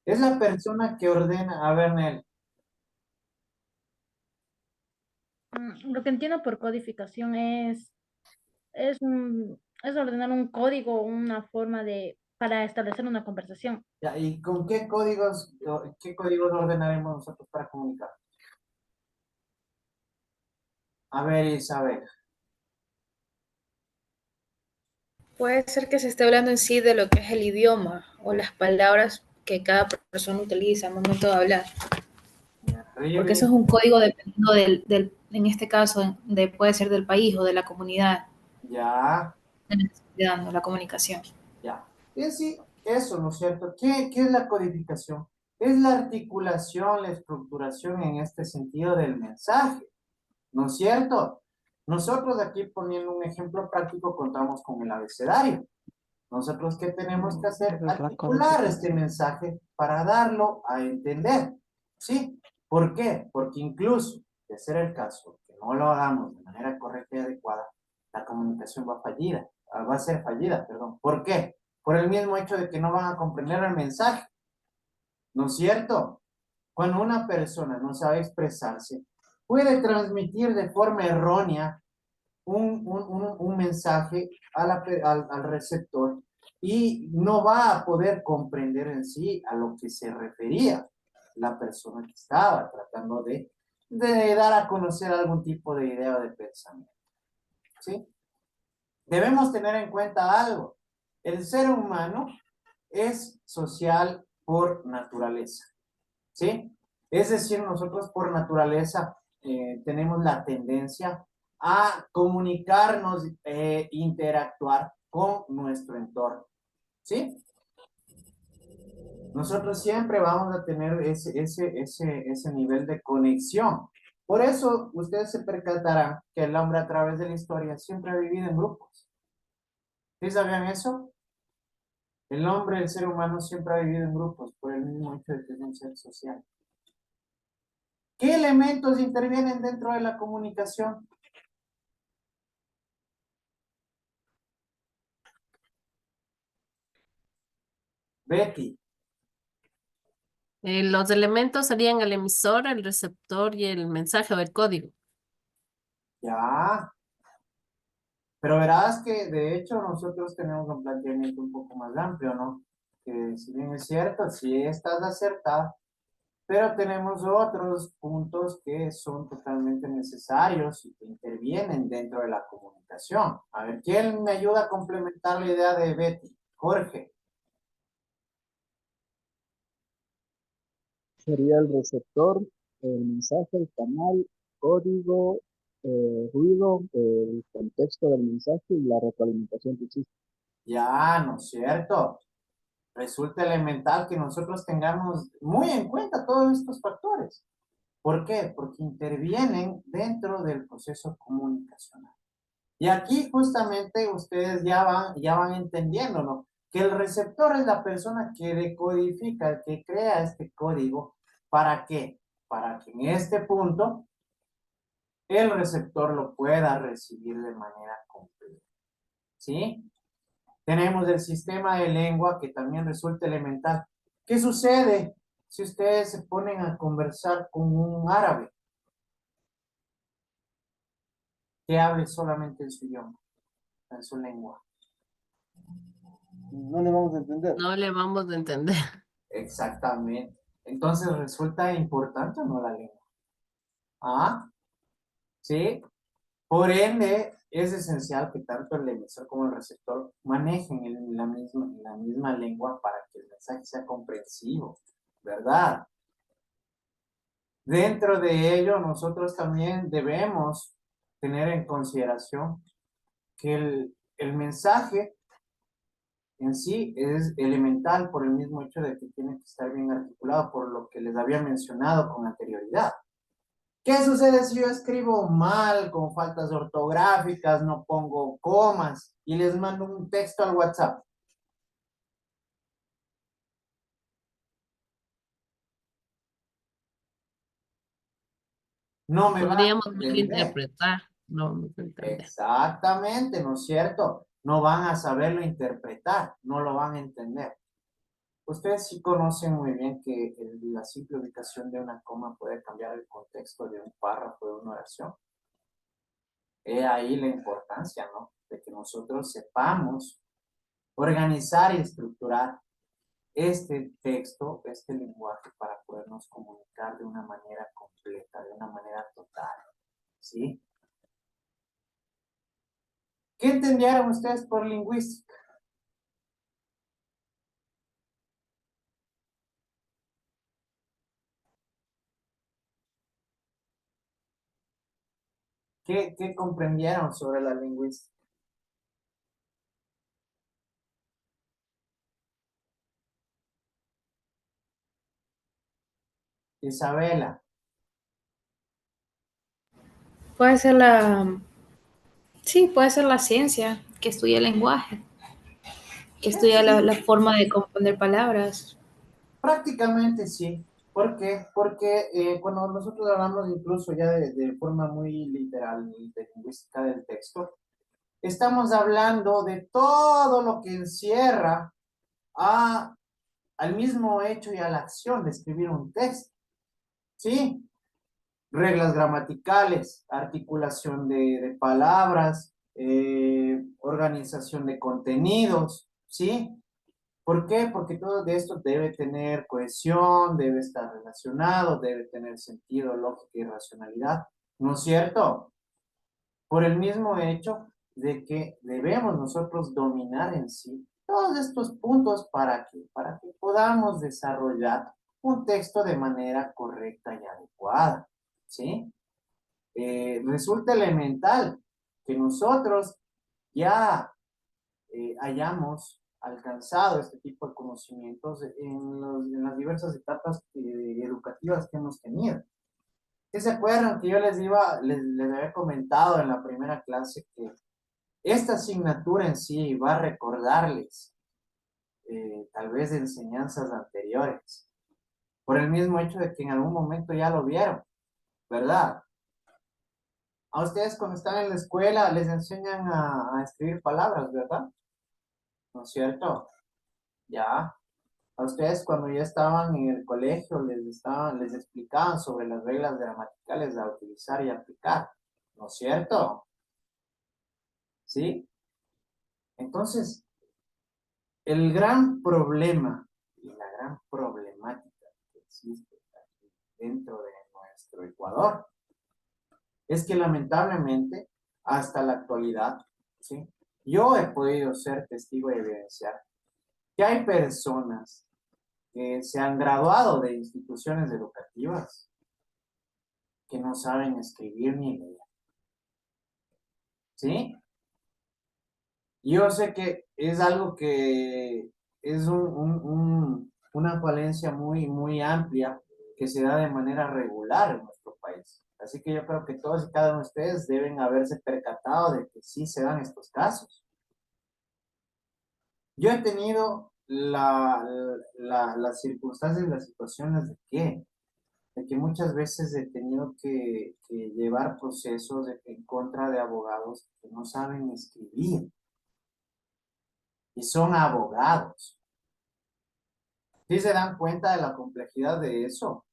Es la persona que ordena. A ver, Nel. Lo que entiendo por codificación es ordenar un código, una forma para establecer una conversación. Ya, ¿y con qué códigos ordenaremos nosotros para comunicar? A ver, Isabel. Puede ser que se esté hablando en sí de lo que es el idioma o las palabras que cada persona utiliza al momento de hablar. Porque eso es un código dependiendo en este caso, puede ser del país o de la comunidad. Ya. Dando la comunicación. Ya. Y sí, eso, ¿no es cierto? ¿Qué es la codificación? Es la articulación, la estructuración en este sentido del mensaje, ¿no es cierto? Nosotros aquí poniendo un ejemplo práctico contamos con el abecedario. Nosotros, ¿qué tenemos que hacer? Articular este mensaje para darlo a entender, ¿sí? ¿Por qué? Porque incluso, de ser el caso, que no lo hagamos de manera correcta y adecuada, la comunicación va a ser fallida, perdón. ¿Por qué? Por el mismo hecho de que no van a comprender el mensaje, ¿no es cierto? Cuando una persona no sabe expresarse, puede transmitir de forma errónea un mensaje al receptor y no va a poder comprender en sí a lo que se refería la persona que estaba tratando de dar a conocer algún tipo de idea o de pensamiento. ¿Sí? Debemos tener en cuenta algo. El ser humano es social por naturaleza. ¿Sí? Es decir, nosotros por naturaleza tenemos la tendencia a comunicarnos, interactuar con nuestro entorno. ¿Sí? Nosotros siempre vamos a tener ese nivel de conexión. Por eso ustedes se percatarán que el hombre a través de la historia siempre ha vivido en grupos. ¿Sí sabían eso? El hombre, el ser humano, siempre ha vivido en grupos por el mismo hecho de que es un ser social. ¿Qué elementos intervienen dentro de la comunicación? Betty. Los elementos serían el emisor, el receptor y el mensaje o el código. Ya. Pero verás que de hecho nosotros tenemos un planteamiento un poco más amplio, ¿no? Que si bien es cierto, sí estás acertada, pero tenemos otros puntos que son totalmente necesarios y que intervienen dentro de la comunicación. A ver, ¿quién me ayuda a complementar la idea de Betty? Jorge. Sería el receptor, el mensaje, el canal, código, ruido, el contexto del mensaje y la retroalimentación que existe. Ya, ¿no es cierto? Resulta elemental que nosotros tengamos muy en cuenta todos estos factores. ¿Por qué? Porque intervienen dentro del proceso comunicacional. Y aquí justamente ustedes ya van entendiendo, ¿no? Que el receptor es la persona que decodifica, que crea este código. ¿Para qué? Para que en este punto el receptor lo pueda recibir de manera completa. ¿Sí? Tenemos el sistema de lengua que también resulta elemental. ¿Qué sucede si ustedes se ponen a conversar con un árabe que hable solamente en su idioma, en su lengua? No le vamos a entender. No le vamos a entender. Exactamente. Entonces, ¿resulta importante o no la lengua? ¿Ah? ¿Sí? Por ende, es esencial que tanto el emisor como el receptor manejen la misma lengua para que el mensaje sea comprensivo, ¿verdad? Dentro de ello, nosotros también debemos tener en consideración que el mensaje en sí es elemental por el mismo hecho de que tiene que estar bien articulado, por lo que les había mencionado con anterioridad. ¿Qué sucede si yo escribo mal, con faltas ortográficas, no pongo comas y les mando un texto al WhatsApp? No me van a Podríamos entender. malinterpretar. No vamos a entender. Exactamente, ¿no es cierto? No van a saberlo interpretar, no lo van a entender. Ustedes sí conocen muy bien que la simple ubicación de una coma puede cambiar el contexto de un párrafo, de una oración. He ahí la importancia, ¿no? De que nosotros sepamos organizar y estructurar este texto, este lenguaje para podernos comunicar de una manera completa, de una manera total, ¿sí? ¿Qué entendieron ustedes por lingüística? ¿Qué comprendieron sobre la lingüística? Isabela. Puede ser sí, puede ser la ciencia que estudia el lenguaje, que estudia la forma de componer palabras. Prácticamente sí. ¿Por qué? Porque cuando nosotros hablamos incluso ya de forma muy literal de lingüística del texto, estamos hablando de todo lo que encierra al mismo hecho y a la acción de escribir un texto. ¿Sí? Reglas gramaticales, articulación de palabras, organización de contenidos, ¿sí? ¿Por qué? Porque todo de esto debe tener cohesión, debe estar relacionado, debe tener sentido, lógica y racionalidad, ¿no es cierto? Por el mismo hecho de que debemos nosotros dominar en sí todos estos puntos para que podamos desarrollar un texto de manera correcta y adecuada, ¿sí? Resulta elemental que nosotros ya hayamos alcanzado este tipo de conocimientos en las diversas etapas educativas que hemos tenido. ¿Sí se acuerdan que yo les había comentado en la primera clase que esta asignatura en sí va a recordarles tal vez de enseñanzas anteriores, por el mismo hecho de que en algún momento ya lo vieron, ¿verdad? A ustedes cuando están en la escuela les enseñan a escribir palabras, ¿verdad? ¿No es cierto? Ya. A ustedes cuando ya estaban en el colegio les explicaban sobre las reglas gramaticales a utilizar y aplicar, ¿no es cierto? ¿Sí? Entonces, el gran problema y la gran problemática que existe aquí dentro de nuestro Ecuador es que lamentablemente hasta la actualidad, ¿sí? Yo he podido ser testigo y evidenciar que hay personas que se han graduado de instituciones educativas que no saben escribir ni leer. ¿Sí? Yo sé que es algo que es una falencia muy, muy amplia que se da de manera regular en nuestro país. Así que yo creo que todos y cada uno de ustedes deben haberse percatado de que sí se dan estos casos. Yo he tenido las circunstancias y las situaciones de que muchas veces he tenido que llevar procesos en contra de abogados que no saben escribir y son abogados. ¿Sí se dan cuenta de la complejidad de eso?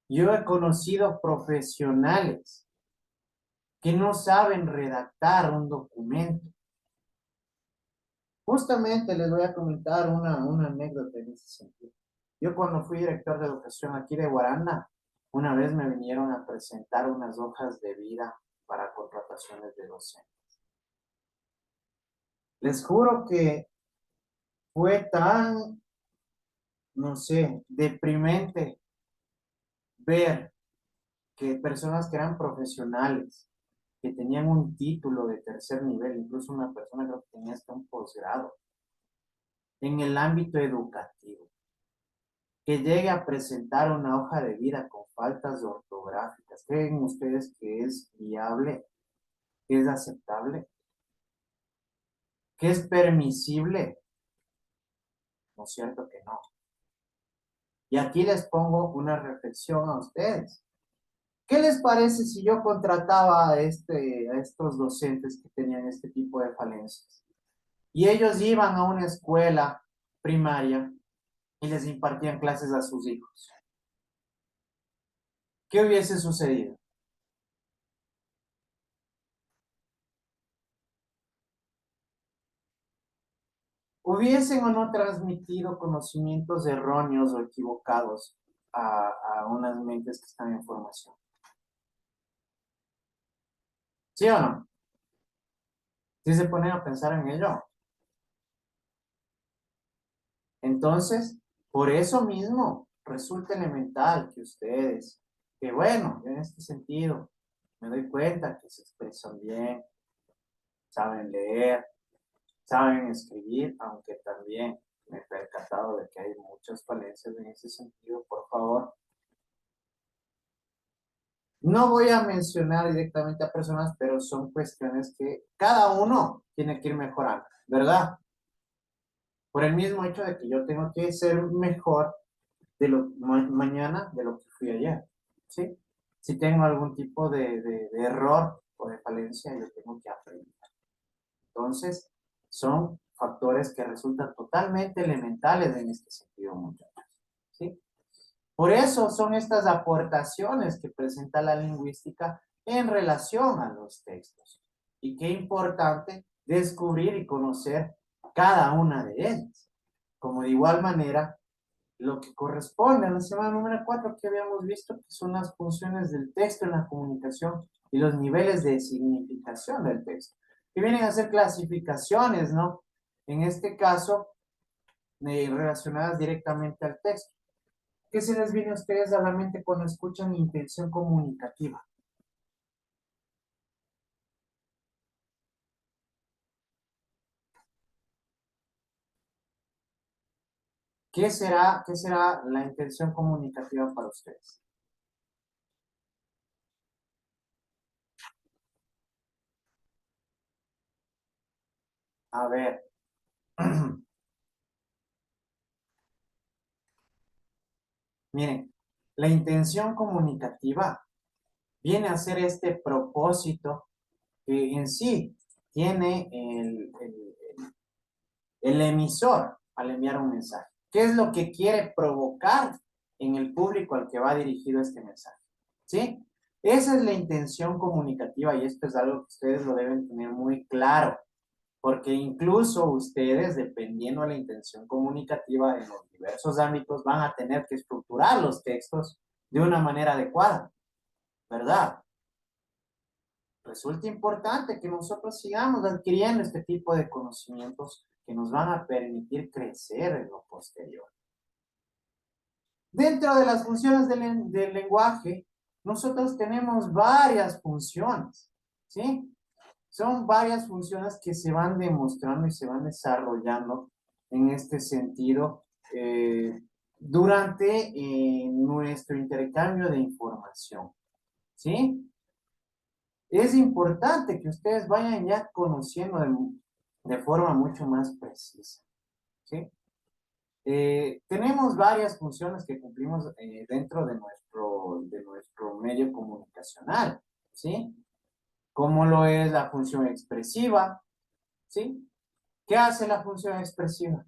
Yo he conocido profesionales que no saben redactar un documento. Justamente les voy a comentar una anécdota en ese sentido. Yo cuando fui director de educación aquí de Guaranda, una vez me vinieron a presentar unas hojas de vida para contrataciones de docentes. Les juro que fue tan, no sé, deprimente ver que personas que eran profesionales, que tenían un título de tercer nivel, incluso una persona creo que tenía hasta un posgrado, en el ámbito educativo, que llegue a presentar una hoja de vida con faltas ortográficas. ¿Creen ustedes que es viable? ¿Que es aceptable? ¿Que es permisible? ¿No es cierto que no? Y aquí les pongo una reflexión a ustedes. ¿Qué les parece si yo contrataba a estos docentes que tenían este tipo de falencias? Y ellos iban a una escuela primaria y les impartían clases a sus hijos. ¿Qué hubiese sucedido? ¿Hubiesen o no transmitido conocimientos erróneos o equivocados a unas mentes que están en formación? ¿Sí o no? ¿Sí se ponen a pensar en ello? Entonces, por eso mismo, resulta elemental que ustedes, que bueno, yo en este sentido, me doy cuenta que se expresan bien, saben leer, saben escribir, aunque también me he percatado de que hay muchas falencias en ese sentido, por favor. No voy a mencionar directamente a personas, pero son cuestiones que cada uno tiene que ir mejorando, ¿verdad? Por el mismo hecho de que yo tengo que ser mejor de mañana de lo que fui ayer, ¿sí? Si tengo algún tipo de error o de falencia, yo tengo que aprender. Entonces, son factores que resultan totalmente elementales en este sentido, muchachos, ¿sí? Por eso son estas aportaciones que presenta la lingüística en relación a los textos. Y qué importante descubrir y conocer cada una de ellas. Como de igual manera, lo que corresponde a la semana número 4 que habíamos visto, que son las funciones del texto en la comunicación y los niveles de significación del texto, que vienen a ser clasificaciones, ¿no? En este caso, relacionadas directamente al texto. ¿Qué se les viene a ustedes a la mente cuando escuchan intención comunicativa? ¿Qué será la intención comunicativa para ustedes? A ver. Miren, la intención comunicativa viene a ser este propósito que en sí tiene el emisor al enviar un mensaje. ¿Qué es lo que quiere provocar en el público al que va dirigido este mensaje? ¿Sí? Esa es la intención comunicativa y esto es algo que ustedes lo deben tener muy claro, porque incluso ustedes, dependiendo de la intención comunicativa en los diversos ámbitos, van a tener que estructurar los textos de una manera adecuada, ¿verdad? Resulta importante que nosotros sigamos adquiriendo este tipo de conocimientos que nos van a permitir crecer en lo posterior. Dentro de las funciones del lenguaje, nosotros tenemos varias funciones, ¿sí? Son varias funciones que se van demostrando y se van desarrollando en este sentido durante nuestro intercambio de información, ¿sí? Es importante que ustedes vayan ya conociendo de forma mucho más precisa, ¿sí? Tenemos varias funciones que cumplimos dentro de nuestro medio comunicacional, ¿sí? Como lo es la función expresiva, ¿sí? ¿Qué hace la función expresiva?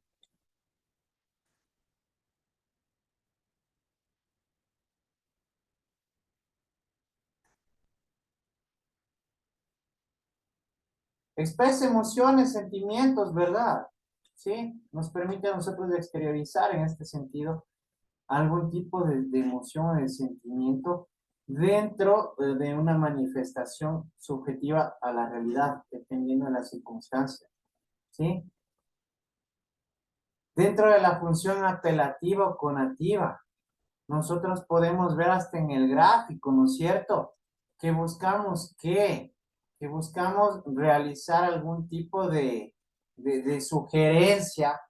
Expresa emociones, sentimientos, ¿verdad? ¿Sí? Nos permite a nosotros exteriorizar en este sentido algún tipo de emoción o de sentimiento dentro de una manifestación subjetiva a la realidad, dependiendo de las circunstancias, ¿sí? Dentro de la función apelativa o conativa, nosotros podemos ver hasta en el gráfico, ¿no es cierto? Que buscamos ¿qué? Que buscamos realizar algún tipo de sugerencia,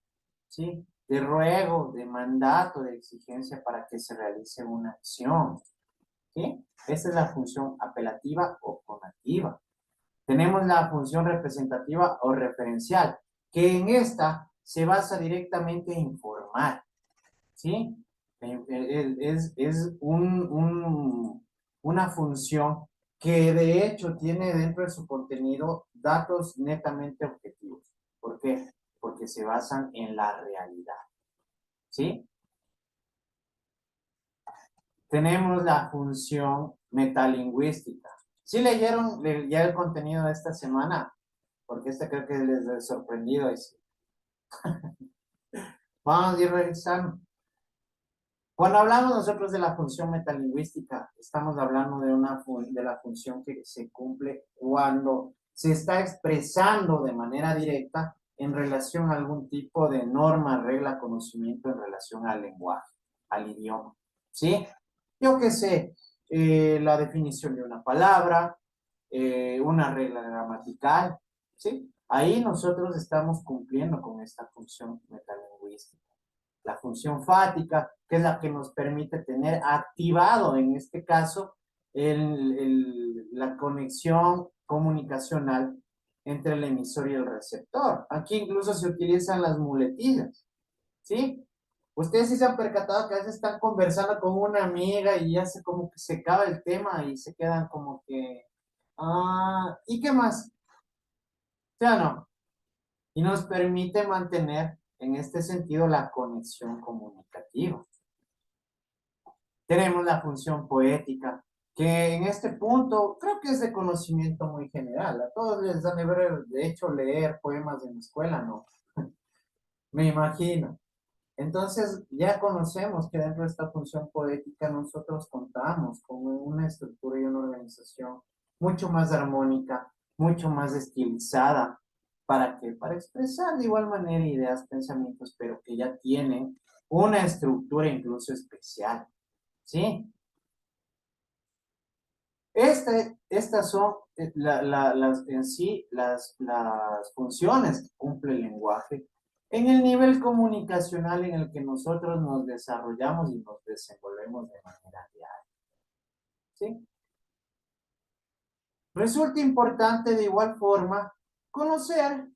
¿sí? De ruego, de mandato, de exigencia para que se realice una acción, ¿sí? Esa es la función apelativa o conativa. Tenemos la función representativa o referencial, que en esta se basa directamente en informar, ¿sí? Es una función que de hecho tiene dentro de su contenido datos netamente objetivos. ¿Por qué? Porque se basan en la realidad, ¿sí? Tenemos la función metalingüística. ¿Sí leyeron ya el contenido de esta semana? Porque creo que les ha sorprendido. Vamos a ir revisando. Cuando hablamos nosotros de la función metalingüística, estamos hablando de la función que se cumple cuando se está expresando de manera directa en relación a algún tipo de norma, regla, conocimiento en relación al lenguaje, al idioma, ¿sí? Yo qué sé, la definición de una palabra, una regla gramatical, ¿sí? Ahí nosotros estamos cumpliendo con esta función metalingüística. La función fática, que es la que nos permite tener activado, en este caso, la conexión comunicacional entre el emisor y el receptor. Aquí incluso se utilizan las muletillas, ¿sí? Ustedes sí se han percatado que a veces están conversando con una amiga y ya se como que se acaba el tema y se quedan como que, ¿y qué más? ¿Sí o no? Y nos permite mantener en este sentido la conexión comunicativa. Tenemos la función poética, que en este punto creo que es de conocimiento muy general. A todos les dan de hecho leer poemas en la escuela, ¿no? Me imagino. Entonces ya conocemos que dentro de esta función poética nosotros contamos con una estructura y una organización mucho más armónica, mucho más estilizada. ¿Para qué? Para expresar de igual manera ideas, pensamientos, pero que ya tienen una estructura incluso especial, ¿sí? Estas son en sí las funciones que cumple el lenguaje en el nivel comunicacional en el que nosotros nos desarrollamos y nos desenvolvemos de manera diaria. ¿Sí? Resulta importante de igual forma conocer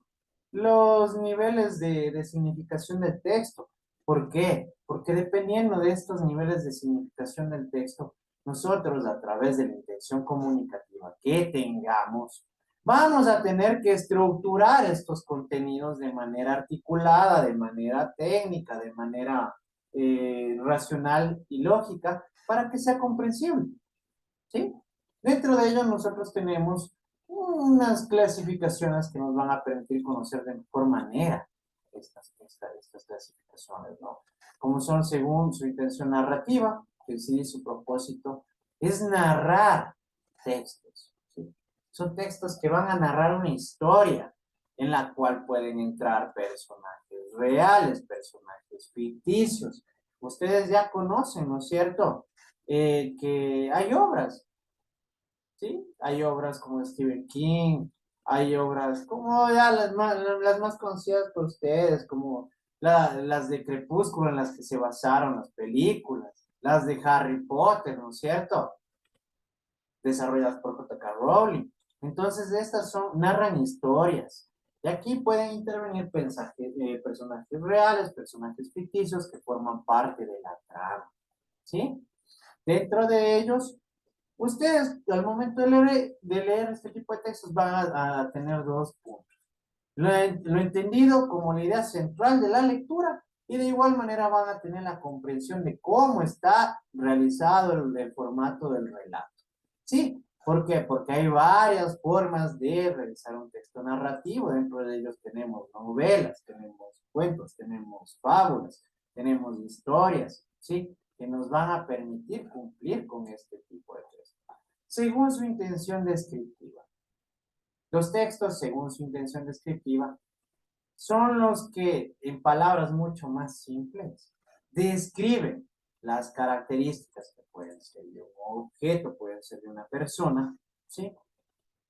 los niveles de significación del texto. ¿Por qué? Porque dependiendo de estos niveles de significación del texto, nosotros a través de la intención comunicativa que tengamos, vamos a tener que estructurar estos contenidos de manera articulada, de manera técnica, de manera racional y lógica para que sea comprensible. ¿Sí? Dentro de ello nosotros tenemos unas clasificaciones que nos van a permitir conocer de mejor manera estas clasificaciones, ¿no? Como son según su intención narrativa, que sí, su propósito es narrar textos, ¿sí? Son textos que van a narrar una historia en la cual pueden entrar personajes reales, personajes ficticios. Ustedes ya conocen, ¿no es cierto? Que hay obras, ¿sí? Hay obras como Stephen King, hay obras como ya las más conocidas por ustedes, como las de Crepúsculo en las que se basaron las películas, las de Harry Potter, ¿no es cierto? Desarrolladas por J.K. Rowling. Entonces, estas narran historias. Y aquí pueden intervenir personajes reales, personajes ficticios que forman parte de la trama, ¿sí? Dentro de ellos, ustedes, al momento de leer este tipo de textos, van a tener dos puntos. Lo entendido como la idea central de la lectura y de igual manera van a tener la comprensión de cómo está realizado el formato del relato. ¿Sí? ¿Por qué? Porque hay varias formas de realizar un texto narrativo. Dentro de ellos tenemos novelas, tenemos cuentos, tenemos fábulas, tenemos historias, ¿sí? Que nos van a permitir cumplir con este tipo de texto. Según su intención descriptiva. Los textos, según su intención descriptiva, son los que, en palabras mucho más simples, describen las características que pueden ser de un objeto, pueden ser de una persona, ¿sí?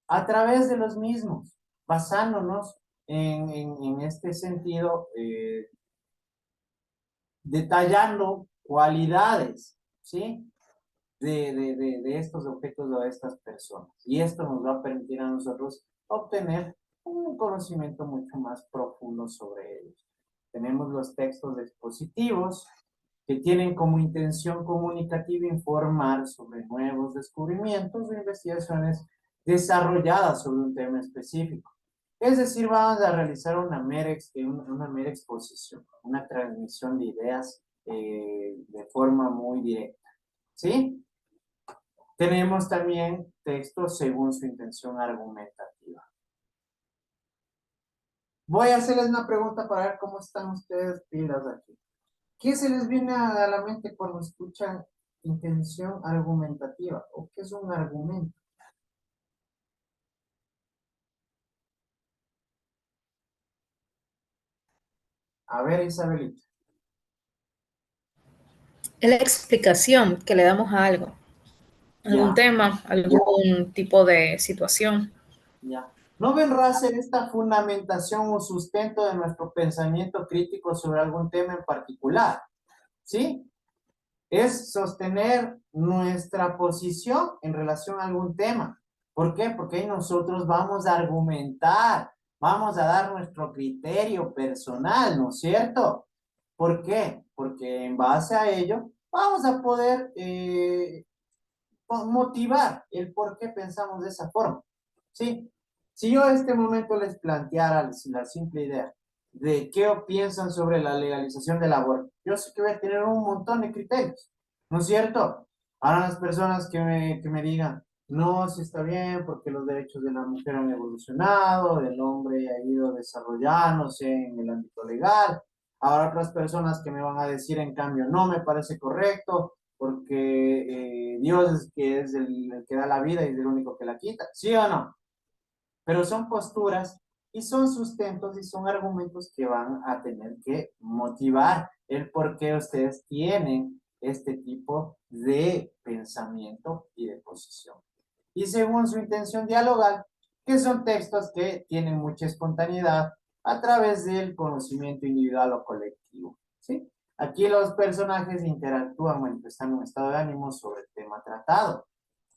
A través de los mismos, basándonos en este sentido, detallando cualidades, ¿sí? De estos objetos o de estas personas. Y esto nos va a permitir a nosotros obtener un conocimiento mucho más profundo sobre ellos. Tenemos los textos expositivos que tienen como intención comunicativa informar sobre nuevos descubrimientos o investigaciones desarrolladas sobre un tema específico. Es decir, vamos a realizar una mera exposición, una transmisión de ideas de forma muy directa. ¿Sí? Tenemos también textos según su intención argumentativa. Voy a hacerles una pregunta para ver cómo están ustedes pilas aquí. ¿Qué se les viene a la mente cuando escuchan intención argumentativa? ¿O qué es un argumento? A ver, Isabelita. Es la explicación que le damos a algo, algún tema, algún tipo de situación. Ya. ¿No vendrá a ser esta fundamentación o sustento de nuestro pensamiento crítico sobre algún tema en particular? ¿Sí? Es sostener nuestra posición en relación a algún tema. ¿Por qué? Porque ahí nosotros vamos a argumentar, vamos a dar nuestro criterio personal, ¿no es cierto? ¿Por qué? Porque en base a ello vamos a poder motivar el por qué pensamos de esa forma, ¿sí? Si yo en este momento les planteara la simple idea de qué piensan sobre la legalización del aborto, yo sé que voy a tener un montón de criterios, ¿no es cierto? Ahora las personas que me digan, no, si está bien, porque los derechos de la mujer han evolucionado, el hombre ha ido desarrollándose en el ámbito legal. Ahora otras personas que me van a decir, en cambio, no me parece correcto, porque Dios es el que da la vida y es el único que la quita, ¿sí o no? Pero son posturas y son sustentos y son argumentos que van a tener que motivar el por qué ustedes tienen este tipo de pensamiento y de posición. Y según su intención dialogal, que son textos que tienen mucha espontaneidad, a través del conocimiento individual o colectivo, ¿sí? Aquí los personajes interactúan manifestando un estado de ánimo sobre el tema tratado.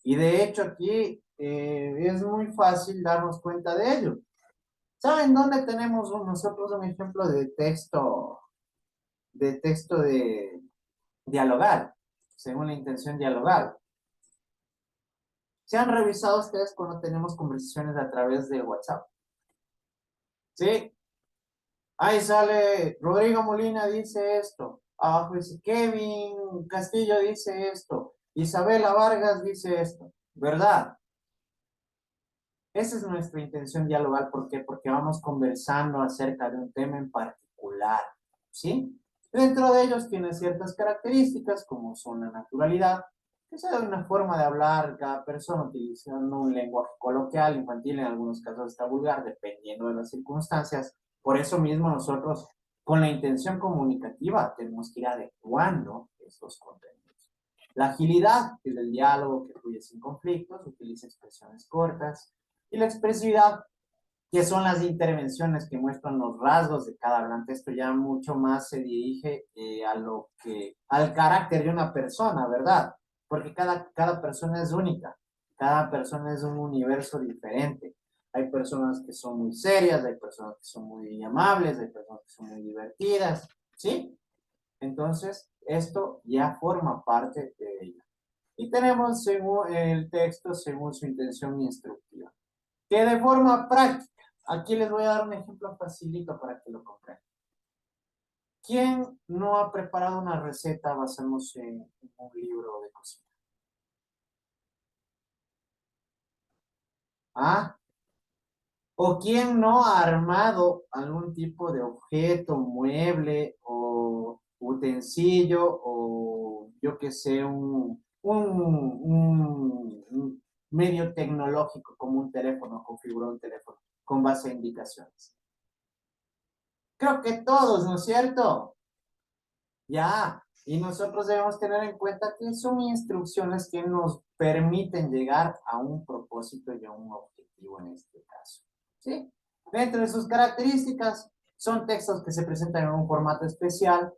Y de hecho aquí es muy fácil darnos cuenta de ello. ¿Saben dónde tenemos nosotros un ejemplo de texto de dialogar, según la intención dialogal? ¿Se han revisado ustedes cuando tenemos conversaciones a través de WhatsApp? ¿Sí? Ahí sale, Rodrigo Molina dice esto, abajo dice, Kevin Castillo dice esto, Isabela Vargas dice esto, ¿verdad? Esa es nuestra intención dialogal, ¿por qué? Porque vamos conversando acerca de un tema en particular, ¿sí? Dentro de ellos tiene ciertas características, como son la naturalidad, que sea una forma de hablar cada persona utilizando un lenguaje coloquial, infantil, en algunos casos está vulgar, dependiendo de las circunstancias. Por eso mismo nosotros, con la intención comunicativa, tenemos que ir adecuando estos contenidos. La agilidad, que es el diálogo que fluye sin conflictos, utiliza expresiones cortas, y la expresividad, que son las intervenciones que muestran los rasgos de cada hablante. Esto ya mucho más se dirige al carácter de una persona, ¿verdad? Porque cada persona es única, cada persona es un universo diferente. Hay personas que son muy serias, hay personas que son muy amables, hay personas que son muy divertidas, ¿sí? Entonces, esto ya forma parte de ella. Y tenemos según el texto, según su intención instructiva. Que de forma práctica, aquí les voy a dar un ejemplo facilito para que lo comprendan. ¿Quién no ha preparado una receta basándose en un libro de cocina? ¿Ah? ¿O quién no ha armado algún tipo de objeto, mueble o utensilio o yo que sé, un medio tecnológico como un teléfono, configuró un teléfono con base a indicaciones? Creo que todos, ¿no es cierto? Ya, y nosotros debemos tener en cuenta que son instrucciones que nos permiten llegar a un propósito y a un objetivo en este caso, ¿sí? Dentro de sus características, son textos que se presentan en un formato especial,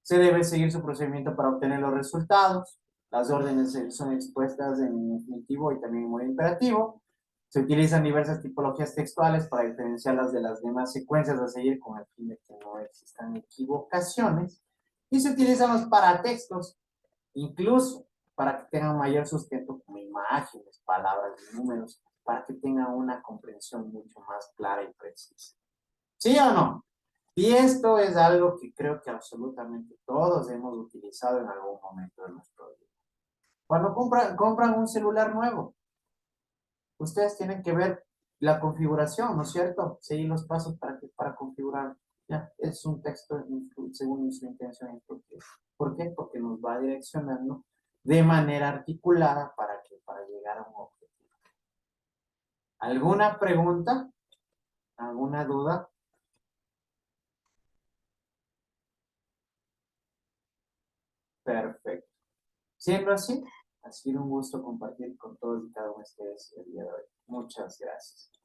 se debe seguir su procedimiento para obtener los resultados, las órdenes son expuestas en infinitivo y también en modo imperativo, se utilizan diversas tipologías textuales para diferenciarlas de las demás secuencias a seguir con el fin de que no existan equivocaciones. Y se utilizan los paratextos, incluso para que tengan mayor sustento como imágenes, palabras y números, para que tengan una comprensión mucho más clara y precisa. ¿Sí o no? Y esto es algo que creo que absolutamente todos hemos utilizado en algún momento de nuestro vida. Cuando compran un celular nuevo, ustedes tienen que ver la configuración, ¿no es cierto? Seguir los pasos para configurar. Ya, es un texto según su intención instructiva. ¿Por qué? Porque nos va direccionando de manera articulada para llegar a un objetivo. ¿Alguna pregunta? ¿Alguna duda? Perfecto. Siendo así, ha sido un gusto compartir con todos y cada uno de ustedes el día de hoy. Muchas gracias.